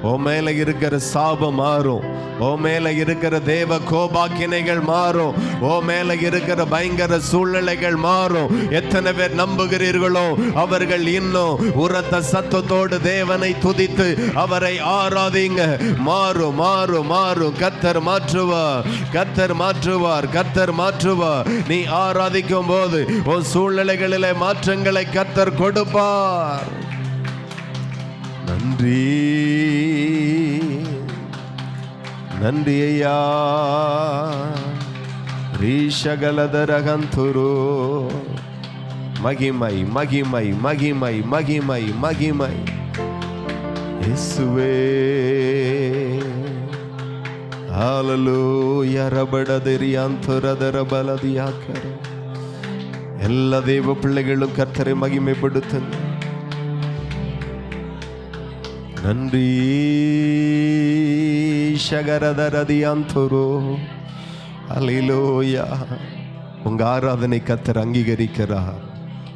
ஓ மேல இருக்கிற சாபம் மாறும். ஓ மேல இருக்கிற தேவ கோபாக்கினைகள் மாறும். ஓ மேல இருக்கிற பயங்கர சூழ்நிலைகள் மாறும். எத்தனை பேர் நம்புகிறீர்களோ அவர்கள் இன்னும் உரத்த சத்தத்தோடு தேவனை துதித்து அவரை ஆராதிங்க. மாறும் மாறும் மாறும். கர்த்தர் மாற்றுவார், கர்த்தர் மாற்றுவார், கர்த்தர் மாற்றுவார். நீ ஆராதிக்கும் போது உன் சூழ்நிலைகளிலே மாற்றங்களை கர்த்தர் கொடுப்பார். நன்றி நன்றி ஐயா. ரீஷகலதரகந்துரு. மகிமை மகிமை மகிமை மகிமை மகிமை இயேசுவே. ஹல்லேலூயா. ரபடதரியாந்தரதரபலதியாக்கர. எல்லா தேவ பிள்ளைகளும் கர்த்தரை மகிமைப்படுத்துங்க. நன்றி ஷகரதரதியாந்தரு. ஹல்லேலூயா. உங்க ஆராதனை கர்த்தர் அங்கீகரிக்கிறார்.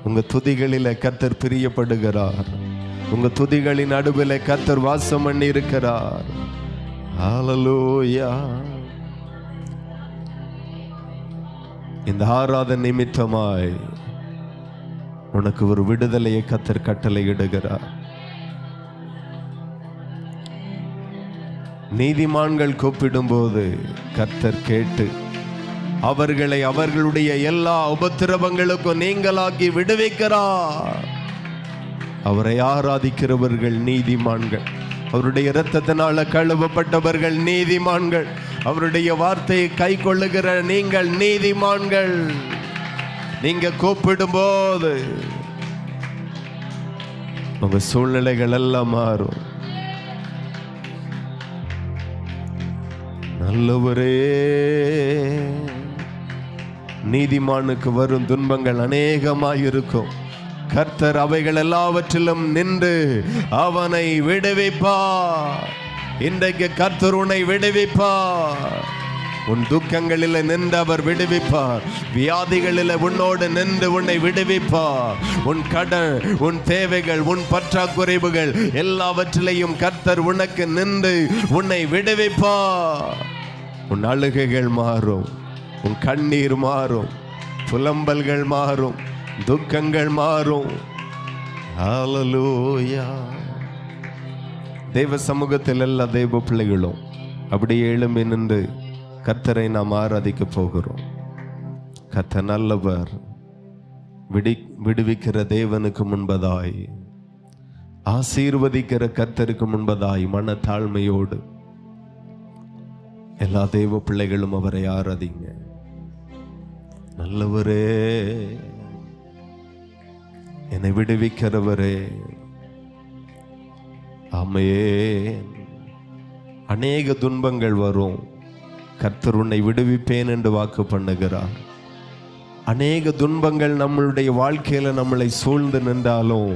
உங்க துதிகளில கர்த்தர் பிரியப்படுகிறார். உங்க துதிகளின் நடுவில் கர்த்தர் வாசம் பண்ணி இருக்கிறார். ஹல்லேலூயா. இந்த ஆராதனை நிமித்தமாய் உனக்கு ஒரு விடுதலையை கர்த்தர் கட்டளையிடுகிறார். நீதிமான்கள் கூப்பிடும்போது கர்த்தர் கேட்டு அவர்களை அவர்களுடைய எல்லா உபத்திரவங்களுக்கும் நீங்களாக்கி விடுவிக்கிறார். அவரை ஆராதிக்கிறவர்கள் நீதிமான்கள். அவருடைய இரத்தத்தினால கழுவப்பட்டவர்கள் நீதிமான்கள். அவருடைய வார்த்தையை கை கொள்ளுகிற நீங்கள் நீதிமான்கள். நீங்க கூப்பிடும்போது உங்க சூழ்நிலைகள் எல்லாம் மாறும். நல்லவரே. நீதிமானுக்கு வரும் துன்பங்கள் அநேகமாயிருக்கும். கர்த்தர் அவைகள் எல்லாவற்றிலும் நின்று அவனை விடுவிப்பார். இன்றைக்கு கர்த்தர் உன்னை விடுவிப்பார். உன் துக்கங்களில் நின்று அவர் விடுவிப்பார். வியாதிகளில் உன்னோடு நின்று உன்னை விடுவிப்பார். உன் கடன், உன் தேவைகள், உன் பற்றாக்குறைவுகள் எல்லாவற்றிலையும் கர்த்தர் உனக்கு நின்று உன்னை விடுவிப்பார். உன் அழுகைகள் மாறும். உன் கண்ணீர் மாறும். புலம்பல்கள் மாறும். துக்கங்கள் மாறும். ஹல்லேலூயா. தேவ சமூகத்தில் எல்லா தேவ பிள்ளைகளும் அப்படியே எழும்பி நின்று கர்த்தரை நாம் ஆராதிக்க போகிறோம். கர்த்தர் நல்லவர். விடுவிக்கிற தேவனுக்கு முன்பதாய், ஆசீர்வதிக்கிற கர்த்தருக்கு முன்பதாய் மன தாழ்மையோடு எல்லா தேவ பிள்ளைகளும் அவரை ஆராதிங்க. நல்லவரே, என்னை விடுவிக்கிறவரே. ஆமென். அநேக துன்பங்கள் வரும். கர்த்தர் உன்னை விடுவிப்பேன் என்று வாக்கு பண்ணுகிறார். அநேக துன்பங்கள் நம்மளுடைய வாழ்க்கையில நம்மளை சூழ்ந்து நின்றாலும்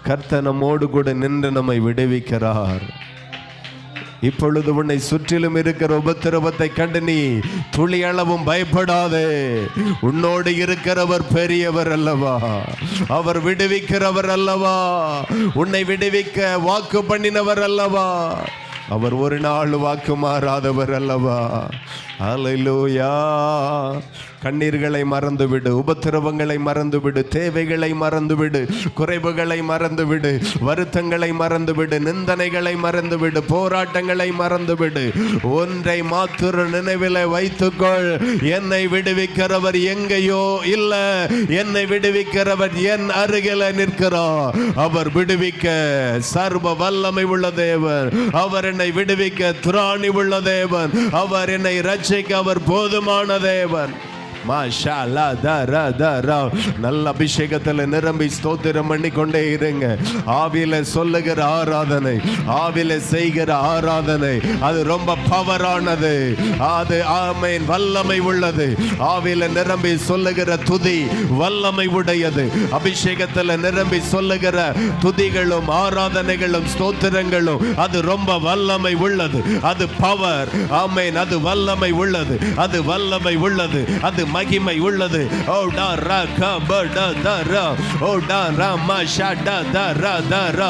கர்த்தர் நம்மோடு கூட நின்று நம்மை விடுவிக்கிறார். இப்பொழுது உன்னை சுற்றிலும் இருக்கிற உபத்திரவத்தை கண்டு நீ துளி அளவும் பயப்படாதே. உன்னோடு இருக்கிறவர் பெரியவர் அல்லவா, அவர் விடுவிக்கிறவர் அல்லவா, உன்னை விடுவிக்க வாக்கு பண்ணினவர் அல்லவா, அவர் ஒரு நாள் வாக்கு மாறாதவர் அல்லவா. அல்லேலூயா. கண்ணீர்களை மறந்துவிடு, உபத்திரவங்களை மறந்துவிடு, தேவைகளை மறந்துவிடு, குறைவுகளை மறந்துவிடு, வருத்தங்களை மறந்துவிடு, நிந்தனைகளை மறந்துவிடு, போராட்டங்களை மறந்துவிடு. ஒன்றை மாத்திர நினைவில் வைத்துக்கொள், என்னை விடுவிக்கிறவர் எங்கேயோ இல்ல, என்னை விடுவிக்கிறவர் என் அருகில நிற்கிறார். அவர் விடுவிக்க சர்வ வல்லமை உள்ள தேவன், அவர் என்னை விடுவிக்க திராணி உள்ள தேவன், அவர் என்னை ரட்சிக்க அவர் போதுமான தேவன். மாஷாலா தரா தரா. நல்ல அபிஷேகத்தில் நிரம்பி ஸ்தோத்திரம் பண்ணி கொண்டே இருங்க. ஆவியில சொல்லுகிற ஆராதனை, ஆவியில செய்கிற ஆராதனை, அது ரொம்ப பவரானது, அது ஆமென் வல்லமை உள்ளது. ஆவியில நிரம்பி சொல்லுகிற துதி வல்லமை உடையது. அபிஷேகத்தில் நிரம்பி சொல்லுகிற துதிகளும் ஆராதனைகளும் ஸ்தோத்திரங்களும் அது ரொம்ப வல்லமை உள்ளது. அது பவர். ஆமென். அது வல்லமை உள்ளது, அது வல்லமை உள்ளது, அது மகிமை உள்ளது. ஓ டா ரா க ப ட த ர, ஓ டா ரா ம ஷ ட த ர த ர.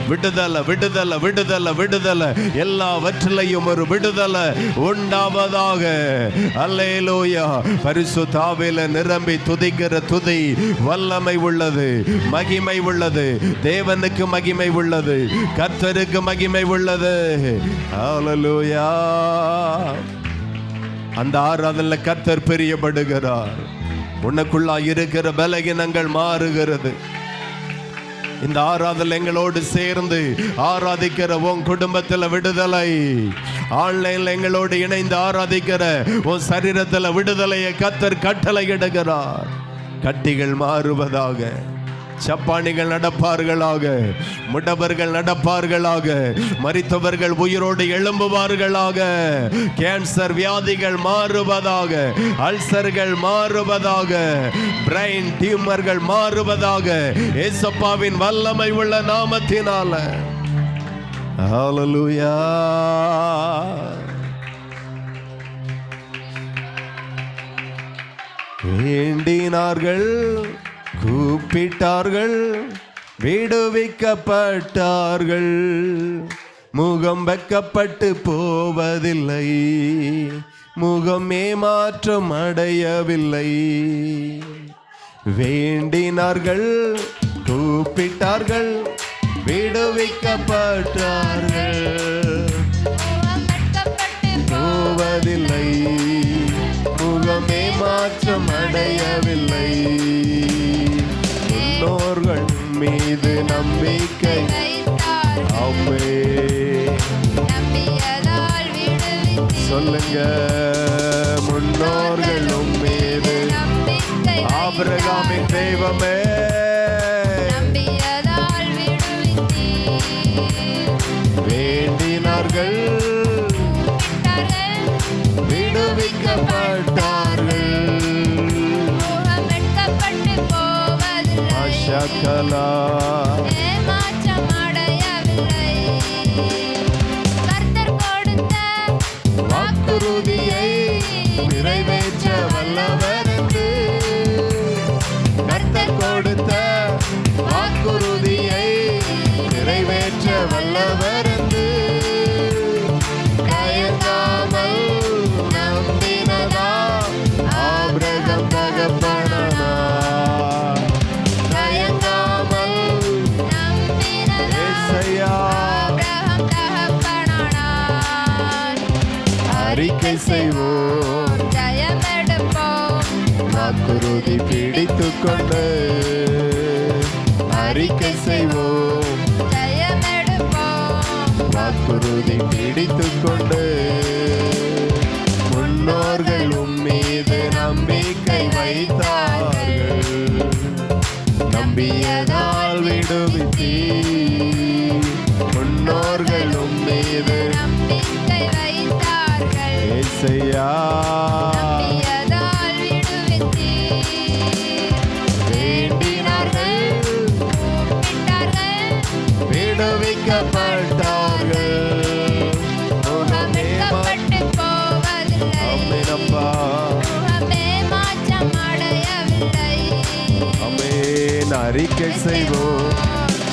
விடுதலை விடுதலை விடுதலை விடுதலை, எல்லாவற்றிலையும் ஒரு விடுதலை உண்டாவதாக. அல்லேலூயா. பரிசுத்த ஆவியில நிரம்பி துதிக்கிற துதி வல்லமை உள்ளது, மகிமை உள்ளது. தேவனுக்கு மகிமை உள்ளது, கர்த்தருக்கு மகிமை உள்ளது. அல்லேலூயா. அந்த ஆராதனையில கர்த்தர் பிரியப்படுகிறார். உனக்குள்ளா இருக்கிற பலகீனங்கள் மாறுகிறது. இந்த ஆராதனை எங்களோடு சேர்ந்து ஆராதிக்கிற உன் குடும்பத்தில் விடுதலை, ஆன்லைன்ல எங்களோடு இணைந்து ஆராதிக்கிற உன் சரீரத்தில் விடுதலையை கர்த்தர் கட்டளையிடுகிறார். கட்டிகள் மாறுவதாக, சப்பானிகள் நடப்பார்களாக, முடவர்கள் நடப்பார்களாக, மரித்தவர்கள் உயிரோடு எழும்புவார்களாக, கேன்சர் வியாதிகள் மாறுவதாக, அல்சர்கள் மாறுவதாக, பிரைன் டியூமர்கள் மாறுவதாக, ஏசப்பாவின் வல்லமை உள்ள நாமத்தினால. ஹல்லேலூயா. வேண்டினார்கள், கூப்பிட்டார்கள், விடுவிக்கப்பட்டார்கள். முகம் வெக்கப்பட்டு போவதில்லை, முகம் ஏமாற்றம் அடையவில்லை. வேண்டினார்கள், கூப்பிட்டார்கள், விடுவிக்கப்பட்டார்கள். போவதில்லை, முகம் ஏமாற்றம் அடையவில்லை. முன்னோர்கள் மீது நம்பிக்கை, சொல்லுங்க. முன்னோர்களும் மீது ஆபிரகாமின் தெய்வமே, வேண்டினார்கள், விடுவிக்கப்பட்டார்கள். சகலா ஏமாற்றம் அடையவில்லை. கர்த்தர் கொடுத்த வாக்குறுதியை நிறைவேற்ற வல்லவர் என்று, கர்த்தர் கொடுத்த வாக்குறுதியை நிறைவேற்ற வல்லவர் என்று தயங்காமல் நம்பினதா ஆபிரகாம் தகப்பனானா. அறிக்கை செய்வோம், ஜெயமெடுப்போம், வாக்குறுதி பிடித்துக் கொண்டு அறிக்கை செய்வோம், ஜெயமெடுப்போம், வாக்குறுதி பிடித்துக் கொண்டு. முன்னோர்கள் மீது நம்பிக்கை வைத்தார்கள், நம்பியதால் விடுவித்தீ. முன்னோர்கள் மீது நம்பிக்கை வைத்தார்கள், ஏசையா நம்பியதால் விடுவித்தீர். வேண்டினார்கள், கூப்பிட்டார்கள், விடுவிக்கப்பட்டார்கள். அறிக்கை செய்வோம்,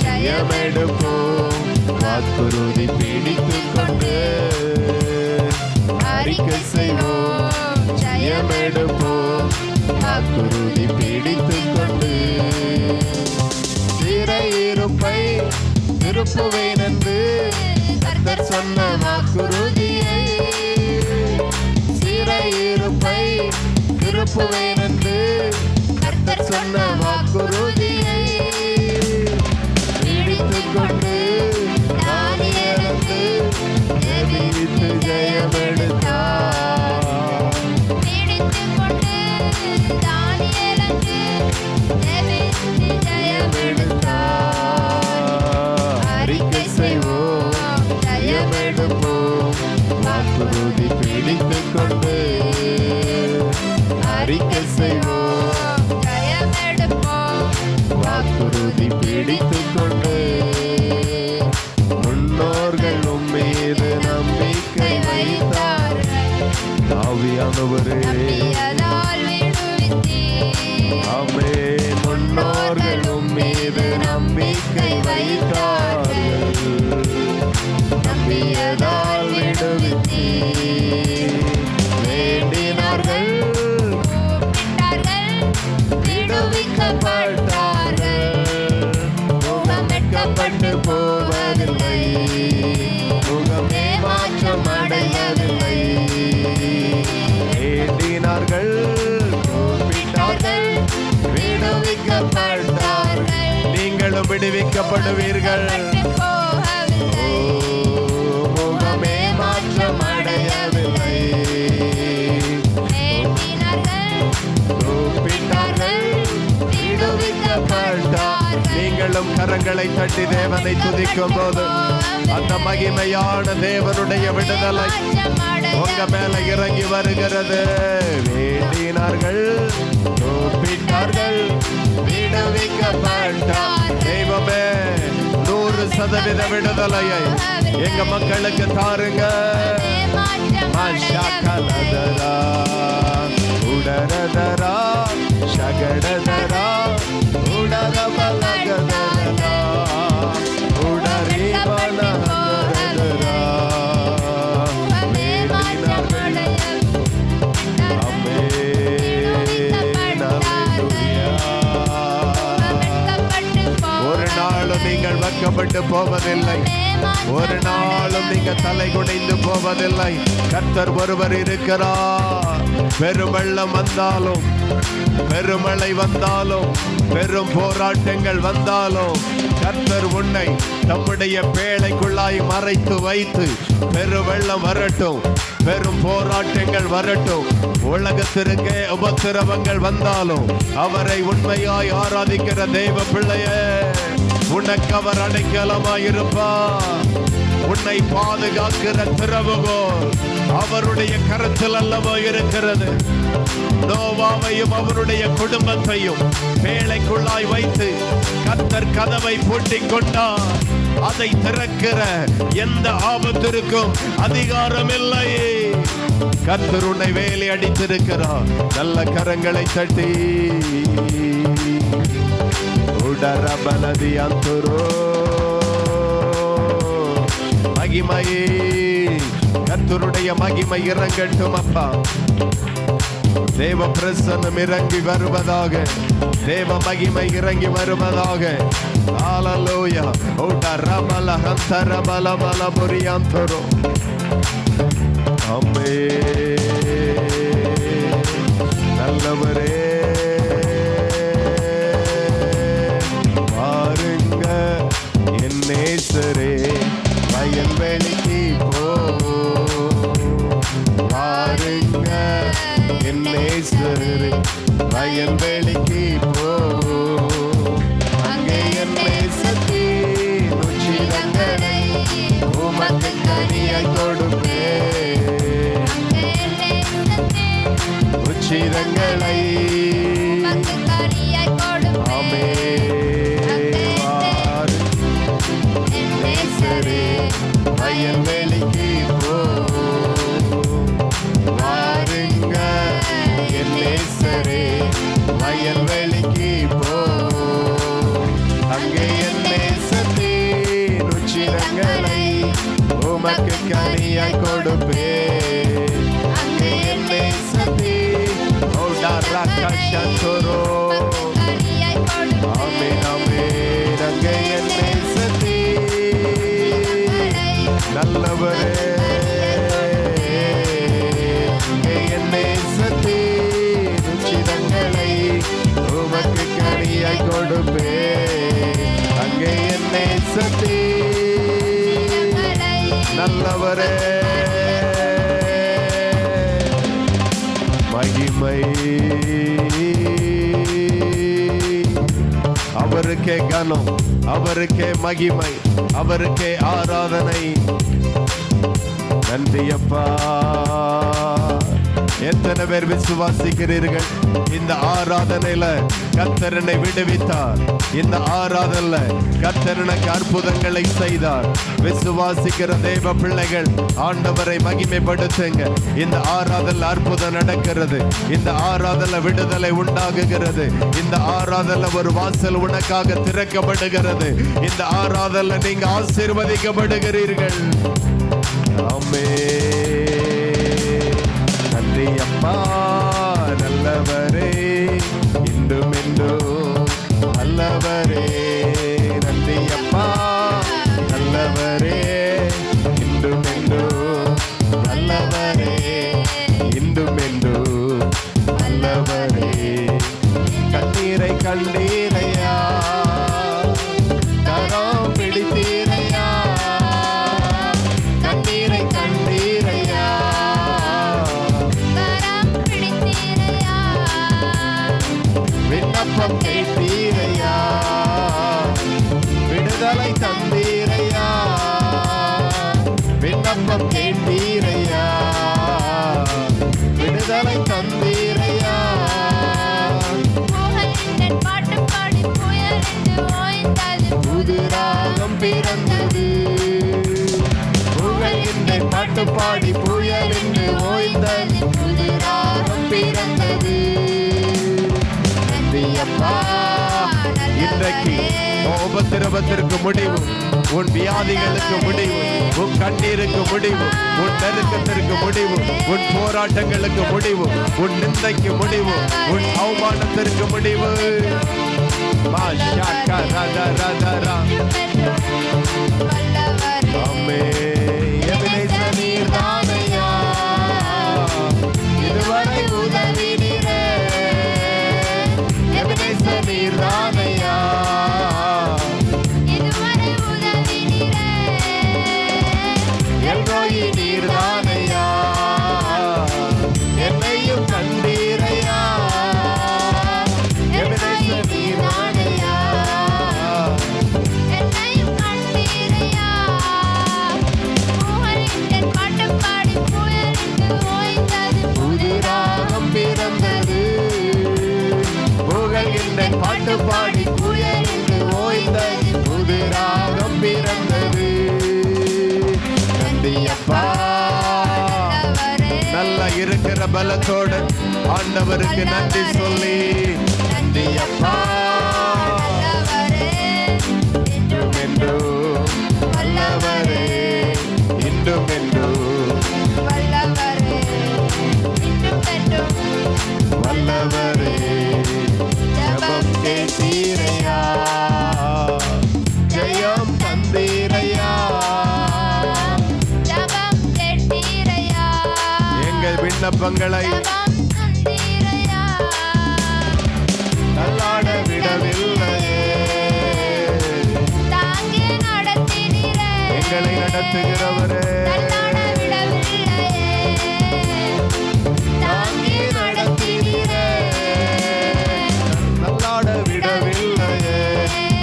ஜெயமெடுப்போம், வாக்குறுதி பிடித்துக் கொண்டு அறிக்கை செய்வோம், ஜெயமெடுப்போம், வாக்குறுதி பிடித்துக் கொண்டு சிறையிருப்பை திருப்புவேன் என்று கர்த்தர் சொன்ன வாக்குறுதியை, சிறையிருப்பை திருப்புவேன் என்று கர்த்தர் சொன்ன வாக்குறுதியை பிடித்துக் கொண்டு தானியேலுக்கு ஜெபித்து ஜெயமெடுத்தார். பிடித்துக் கொண்டு தானியேலுக்கு ஜெபித்து ஜெயமெடுத்தார். அறிக்கை செய்வோம், ஜெயமெடுப்போம், வாக்குறுதி பிடித்துக் கொண்டு அறிக்கை செய்வோம், ஜெயமெடுப்போம், வாக்குறுதி பிடித்துக் கொண்டு முன்னோர்கள் உம்மீது நம்பிக்கை வைத்தார். ஆவியானவரே, நம்பியதால் விடுவித்தீர். ஆமென். முன்னோர்கள் உம்மீது நம்பிக்கை வைத்தார்கள், நம்பியதால் விடுவித்தீர். வேண்டினார்கள், கூப்பிட்டார்கள், விடுவிக்கப்பட்டார்கள். முகமெட்கப்பட்டு போவதில்லை, முகமே மாற்றம் அடையவில்லை. வேண்டினார்கள், கூப்பிட்டார்கள், விடுவிக்கப்பட்டார்கள். நீங்களும் விடுவிக்கப்படுவீர்கள். போகவில்லை. முகமே மாற்றம் அடையவில்லை. வேண்டினார்கள், கூப்பிட்டார்கள், விடுவிக்கப்பட்டார். நீங்களும் கரங்களை தட்டி தேவனை துதிக்கும் போது அந்த மகிமையான தேவனுடைய விடுதலை உங்க மேல இறங்கி வருகிறது. வேண்டினார்கள், கூப்பிட்டார்கள், விடுவிக்கப்பட்டார். தெய்வமே, 100% விடுதலையை எங்க மக்களுக்கு தாருங்க. மஷகலதரா, உடரதரா, ஷகடதரா, உடரபலகதரா, உடரிபலகதரா. வேண்டினார்கள், ஒரு நாளும் நீங்கள் வெட்கப்பட்டு போவதில்லை, ஒரு நாளும் நீங்க தலை குடைந்து போவதில்லை. கர்த்தர் ஒருவர் இருக்கிறார். பெருவெள்ளம் வந்தாலும், பெருமழை வந்தாலும், பெரும் போராட்டங்கள் வந்தாலும் கர்த்தர் உன்னை தம்முடைய பேழைக்குள்ளாய் மறைத்து வைத்து, பெருவெள்ளம் வரட்டும், பெரும் போராட்டங்கள் வரட்டும், உலகத்திற்கே உபத்திரவங்கள் வந்தாலும் அவரை உண்மையாய் ஆராதிக்கிற தெய்வ பிள்ளையே, உனக்கு அவர் அடைக்கலமாயிருப்பார். உன்னை பாதுகாக்கிற திறவுகோல் அவருடைய கரத்தில் அல்லவோ இருக்கிறது. நோவாவையும் அவருடைய குடும்பத்தையும் பேழைக்குள்ளாய் வைத்து கர்த்தர் கதவை பூட்டிக் கொண்டார். அதை திறக்கிற எந்த ஆபத்திற்கும் அதிகாரம் இல்லை. கர்த்தர் உன்னை வேலை அடித்திருக்கிறார். நல்ல கரங்களை தட்டி உடரபலதி அந்துரோ மகிமையே, கர்த்தருடைய மகிமை இறங்கட்டும் அப்பா. தேவ பிரசன்னம் இறங்கி வருவதாக, தேவ மகிமை இறங்கி வருவதாக. ஹalleluya. உடரபல ஹந்தரபல பலபுரி அந்துரோ. ஆமென். நல்லவரே, பாருங்க என் நேசரே, வயல்வெளிக்கு பாருங்க என் நேசரே, வயல்வெளிக்கு அங்கே என் நேசத்தின் உச்சிதங்களை உமக்கு தனியாய் கொடுப்பேன். உச்சிதங்களை உமக்கு கனியை கொடுப்பே அங்கே என் நேசத்தே ஓடாரா கஷத்தோரோ ஆமென் ஆமென் அங்கே என் நேசத்தே நல்லவரே அங்கே என் நேசத்தே ருச்சிதங்களை உமக்கு கனியை கொடுப்பே அங்கே என் நேசத்தே நல்லவரே மகிமை அவருக்கே கனம் அவருக்கே மகிமை அவருக்கே ஆராதனை நன்றி அப்பா எத்தனை பேர் விசுவாசிக்கிறீர்கள் இந்த ஆராதனையில கர்த்தர் என்னை விடுவித்தார் இந்த ஆராதனையில கர்த்தர் எனக்கு அற்புதங்களை செய்தார் விசுவாசிக்கிற தேவ பிள்ளைகள் ஆண்டவரை மகிமைப்படுத்துங்க இந்த ஆராதனையில் அற்புதம் நடக்கிறது இந்த ஆராதனையில் விடுதலை உண்டாகுகிறது இந்த ஆராதனையில் ஒரு வாசல் உனக்காக திறக்கப்படுகிறது இந்த ஆராதனையில் நீங்க ஆசீர்வதிக்கப்படுகிறீர்கள் ஆமென் நன்றி அப்பா நல்லவரே இன்றும் என்றும் நல்லவரே நன்றி அப்பா நல்லவரே இன்றும் என்றும் நல்லவரே இன்றும் என்றும் நல்லவரே கண்ணீரை கண்டீரையா கரம் பிடித்தீரையா கண்ணீரை கண்டீரையா விண்ணப்பம் கேட்டீரையா விடுதலை தந்தீரையா விண்ணப்பம் கேட்டீரையா விடுதலை தந்தீரையா புது ராகம் பிறந்தது புகழ்கின்றேன் பாட்டு பாடி புயல் என்று ஓய்ந்தது புது ராகம் பிறந்தது நன்றி அப்பா இன்றைக்கு உபத்திரவத்திற்கு முடிவு உன் வியாதிகளுக்கு முடிவு உன் கண்ணீருக்கு முடிவு உன் நெருக்கத்திற்கு முடிவு உன் போராட்டங்களுக்கு முடிவு உன் நிந்தைக்கு முடிவு உன் அவமானத்திற்கு முடிவு இதுவரை உதவினீரே எபினேசர் நீர்தானையா எல்ரோயி நீர்தானையா என்னையும் கண்டீரையா எபினேசர் நீர்தானையா புது ராகம் பிறந்தது புகழ்கின்றேன் பாட்டு பாடி புயல் என்று ஓய்ந்தது புது ராகம் பிறந்தது நன்றி அப்பா நல்லா இருக்கிற பலத்தோடு ஆண்டவருக்கு நன்றி சொல்லி நன்றி அப்பா இன்றும் என்றும் வல்லவரே இன்றும் என்றும் வல்லவரே ஜெபம் கேட்டீரையா ஜெயம் தந்தீரையா எங்கள் விண்ணப்பங்களை தள்ளாட விடவில்லையே எங்களை நடத்துகிறவரே தாங்கி நடத்தினீரே தள்ளாட விடவில்லையே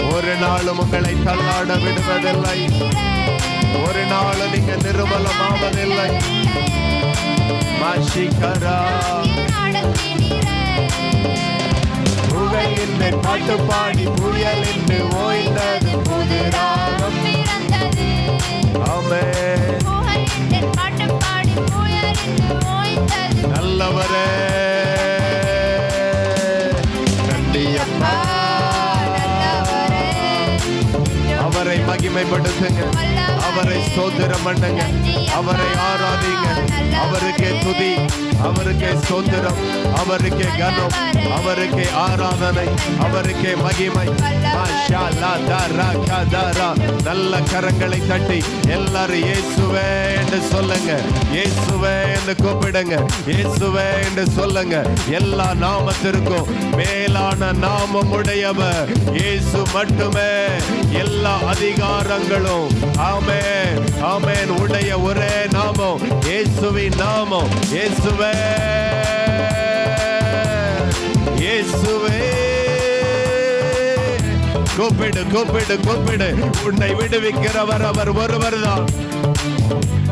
ஒரு நாளும் உங்களை தள்ளாட விடுவதில்லை ஒரு நாள் நீங்க நிர்மலமாவதில்லை மாஷிகரா புகையின் பாட்டு பாடி புயல் என்று ஓய்ந்தது புது ராகம் ஆமென் நல்லவரே நன்றி அப்பா அவரை மகிமை மகிமைப்படுத்துங்க. அவரை ஸ்தோத்திரம் பண்ணுங்க, அவரை ஆராதிங்க. அவருக்கே துதி, அவருக்கே ஸ்தோத்திரம், அவருக்கே கனம், அவருக்கே ஆராதனை, அவருக்கே மகிமை. நல்ல கரங்களை தட்டி எல்லாரும் இயேசுவே என்று சொல்லுங்க, இயேசுவே என்று கூப்பிடுங்க, இயேசுவே என்று சொல்லுங்க. எல்லா நாமத்திற்கும் மேலான நாமம் உடையவர் இயேசு மட்டுமே. எல்லா அதிகாரங்களும் ஆமென் ஆமென் உடைய ஒரே நாமம் இயேசுவின் நாமம். இயேசுவே இயேசுவே. கூப்பிடு கூப்பிடு கூப்பிடு. உன்னை விடுவிக்கிறவர் அவர் ஒருவர் தான்.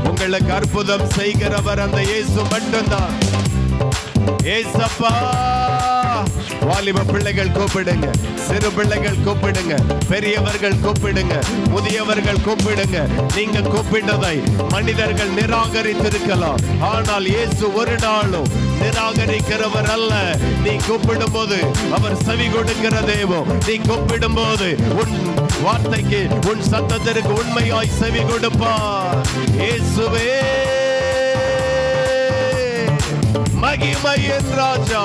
உங்களுக்கு அற்புதம் செய்கிறவர் அந்த இயேசு மட்டும்தான். ஏசப்பா. வாலிப பிள்ளைகள் கூப்பிடுங்க, சிறு பிள்ளைகள் கூப்பிடுங்க, பெரியவர்கள் கூப்பிடுங்க, முதியவர்கள் கூப்பிடுங்க. நீங்க கூப்பிட்டதை மனிதர்கள் நிராகரித்திருக்கலாம், ஆனால் இயேசு ஒரு நாளும் நிராகரிக்கிறவர் அல்ல. நீ கூப்பிடும் போது அவர் செவி கொடுக்கிற தேவன். நீ கூப்பிடும் போது உன் வார்த்தைக்கு, உன் சத்தத்திற்கு உண்மையாய் செவி கொடுப்பார். இயேசுவே மகிமையின் ராஜா.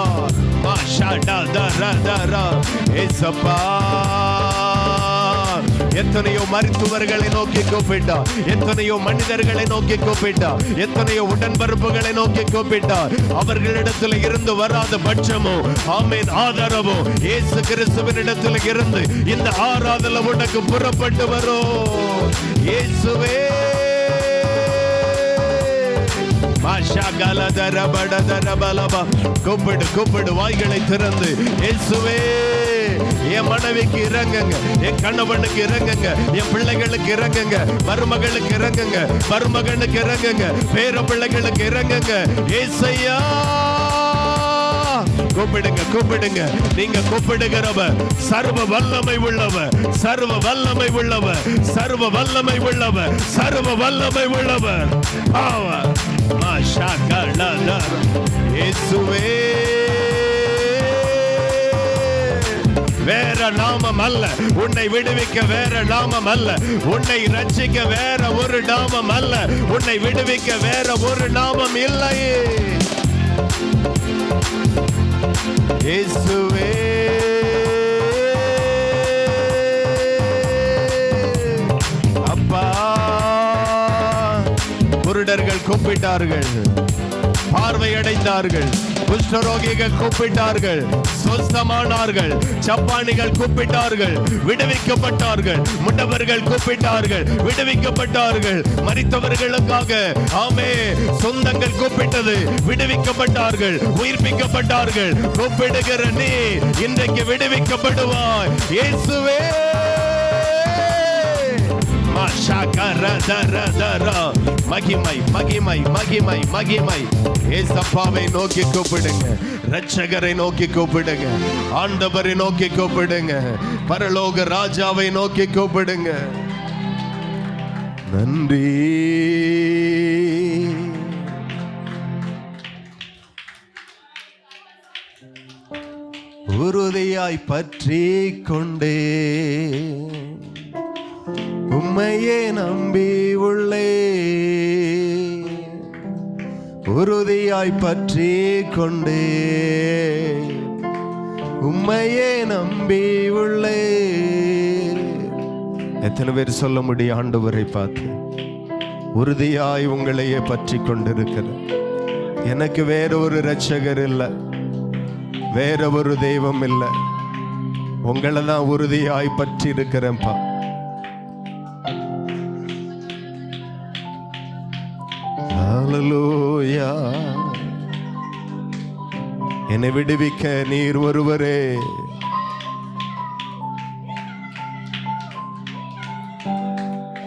எத்தனையோ மருத்துவர்களை நோக்கி கூப்பிட்டார், எத்தனையோ மனிதர்களை நோக்கி கூப்பிட்டார், எத்தனையோ உடன்பரப்புகளை நோக்கி கூப்பிட்டார். அவர்களிடத்தில் இருந்து வராத பட்சமோ ஆமென் ஆதரவோ இயேசு கிறிஸ்துவின் இடத்தில் இருந்து இந்த ஆராதனை உனக்கு புறப்பட்டு வரும். இயேசுவே கூப்பிடு கூப்பிடு, வாய்களை திறந்து இயேசுவே. என் மனைவிக்கு இறங்குங்க, என் கணவனுக்கு இறங்குங்க, என் பிள்ளைகளுக்கு இறங்குங்க, மருமகளுக்கு இறங்குங்க, மருமகனுக்கு இறங்குங்க, பேர பிள்ளைகளுக்கு இறங்குங்க. ஏசையா கூப்பிடுங்க கூப்பிடுங்க. நீங்க கூப்பிடுகிறவர் சர்வ வல்லமை உள்ளவர், சர்வ வல்லமை உள்ளவர், சர்வ வல்லமை உள்ளவர், சர்வ வல்லமை உள்ளவர். இயேசுவே வேற நாமம் அல்ல உன்னை விடுவிக்க, வேற நாமம் அல்ல உன்னை ரட்சிக்க, வேற ஒரு நாமம் அல்ல உன்னை விடுவிக்க, வேற ஒரு நாமம் இல்லை. இயேசுவே அப்பா. குருடர்கள் கூப்பிட்டார்கள், பார்வையடைந்தார்கள். குஷ்டரோகிகள் கூப்பிட்டார்கள், சொஸ்தமானார்கள். சப்பானிகள் கூப்பிட்டார்கள், விடுவிக்கப்பட்டார்கள். முண்டவர்கள் கூப்பிட்டார்கள், விடுவிக்கப்பட்டார்கள். மரித்தவர்களுக்காக ஆமே சொந்தங்கள் கூப்பிட்டது, விடுவிக்கப்பட்டார்கள், உயிர்ப்பிக்கப்பட்டார்கள். கூப்பிடுகிற நீ இன்றைக்கு விடுவிக்கப்படுவாய். இயேசுவே மகிமை மகிமை மகிமை மகிமை. ஏசப்பாவை நோக்கி கூப்பிடுங்க, ரட்சகரை நோக்கி கூப்பிடுங்க, ஆண்டவரை நோக்கி கூப்பிடுங்க, பரலோக ராஜாவை நோக்கி கூப்பிடுங்க. நன்றி. உறுதியாய் பற்றி கொண்டே உம்மையே நம்பி உள்ளே, உறுதியாய் பற்றி கொண்டே உம்மையே நம்பி உள்ளே. எத்தனை பேர் சொல்ல முடியும் ஆண்டவரை பார்த்து? உறுதியாய் உங்களையே பற்றி கொண்டிருக்கிறேன். எனக்கு வேற ஒரு இரட்சகர் இல்லை, வேற ஒரு தெய்வம் இல்லை, உங்களை தான் உறுதியாய் பற்றி இருக்கிறேன்ப்பா. ஹல்லேலூயா. என்னை விடுவிக்க நீர் ஒருவரே.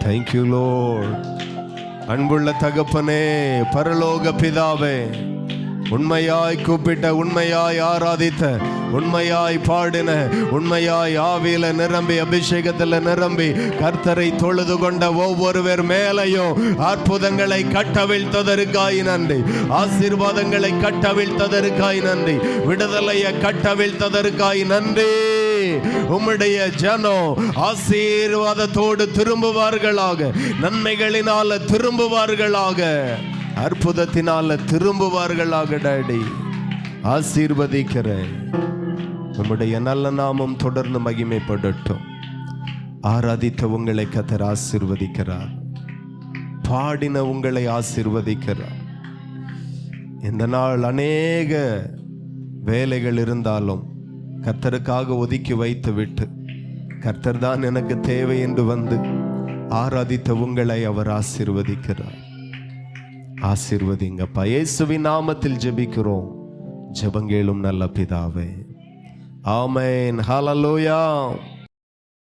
Thank you Lord. அன்புள்ள தகப்பனே, பரலோக பிதாவே, உண்மையாய் கூப்பிட்ட, உண்மையாய் ஆராதித்த, உண்மையாய் பாடின, உண்மையாய் ஆவியில நிரம்பி அபிஷேகத்துல நிரம்பி கர்த்தரை தொழுது கொண்ட ஒவ்வொருவர் மேலையும் அற்புதங்களை கட்டவிழ்த்ததற்காய் நன்றி, ஆசீர்வாதங்களை கட்டவிழ்த்ததற்காய் நன்றி, விடுதலையை கட்டவிழ்த்ததற்காய் நன்றி. உம்முடைய ஜனம் ஆசீர்வாதத்தோடு திரும்புவார்களாக, நன்மைகளினால திரும்புவார்களாக, அற்புதத்தினால திரும்புவார்களாக. டாடி ஆசீர்வதிக்கிறேன். உம்முடைய நல்ல நாமம் தொடர்ந்து மகிமைப்படட்டும். ஆராதித்த உங்களை கர்த்தர் ஆசீர்வதிக்கிறார். பாடின உங்களை ஆசீர்வதிக்கிறார். இந்த நாள் அநேக வேலைகள் இருந்தாலும் கர்த்தருக்காக ஒதுக்கி வைத்து விட்டு கர்த்தர் தான் எனக்கு தேவை என்று வந்து ஆராதித்த உங்களை அவர் ஆசீர்வதிக்கிறார். ஆசீர்வதிங்கப்பா. இயேசுவின் நாமத்தில் ஜெபிக்கிறோம். ஜெபங்கேளும் நல்ல பிதாவே. ஆமென். ஹல்லேலூயா.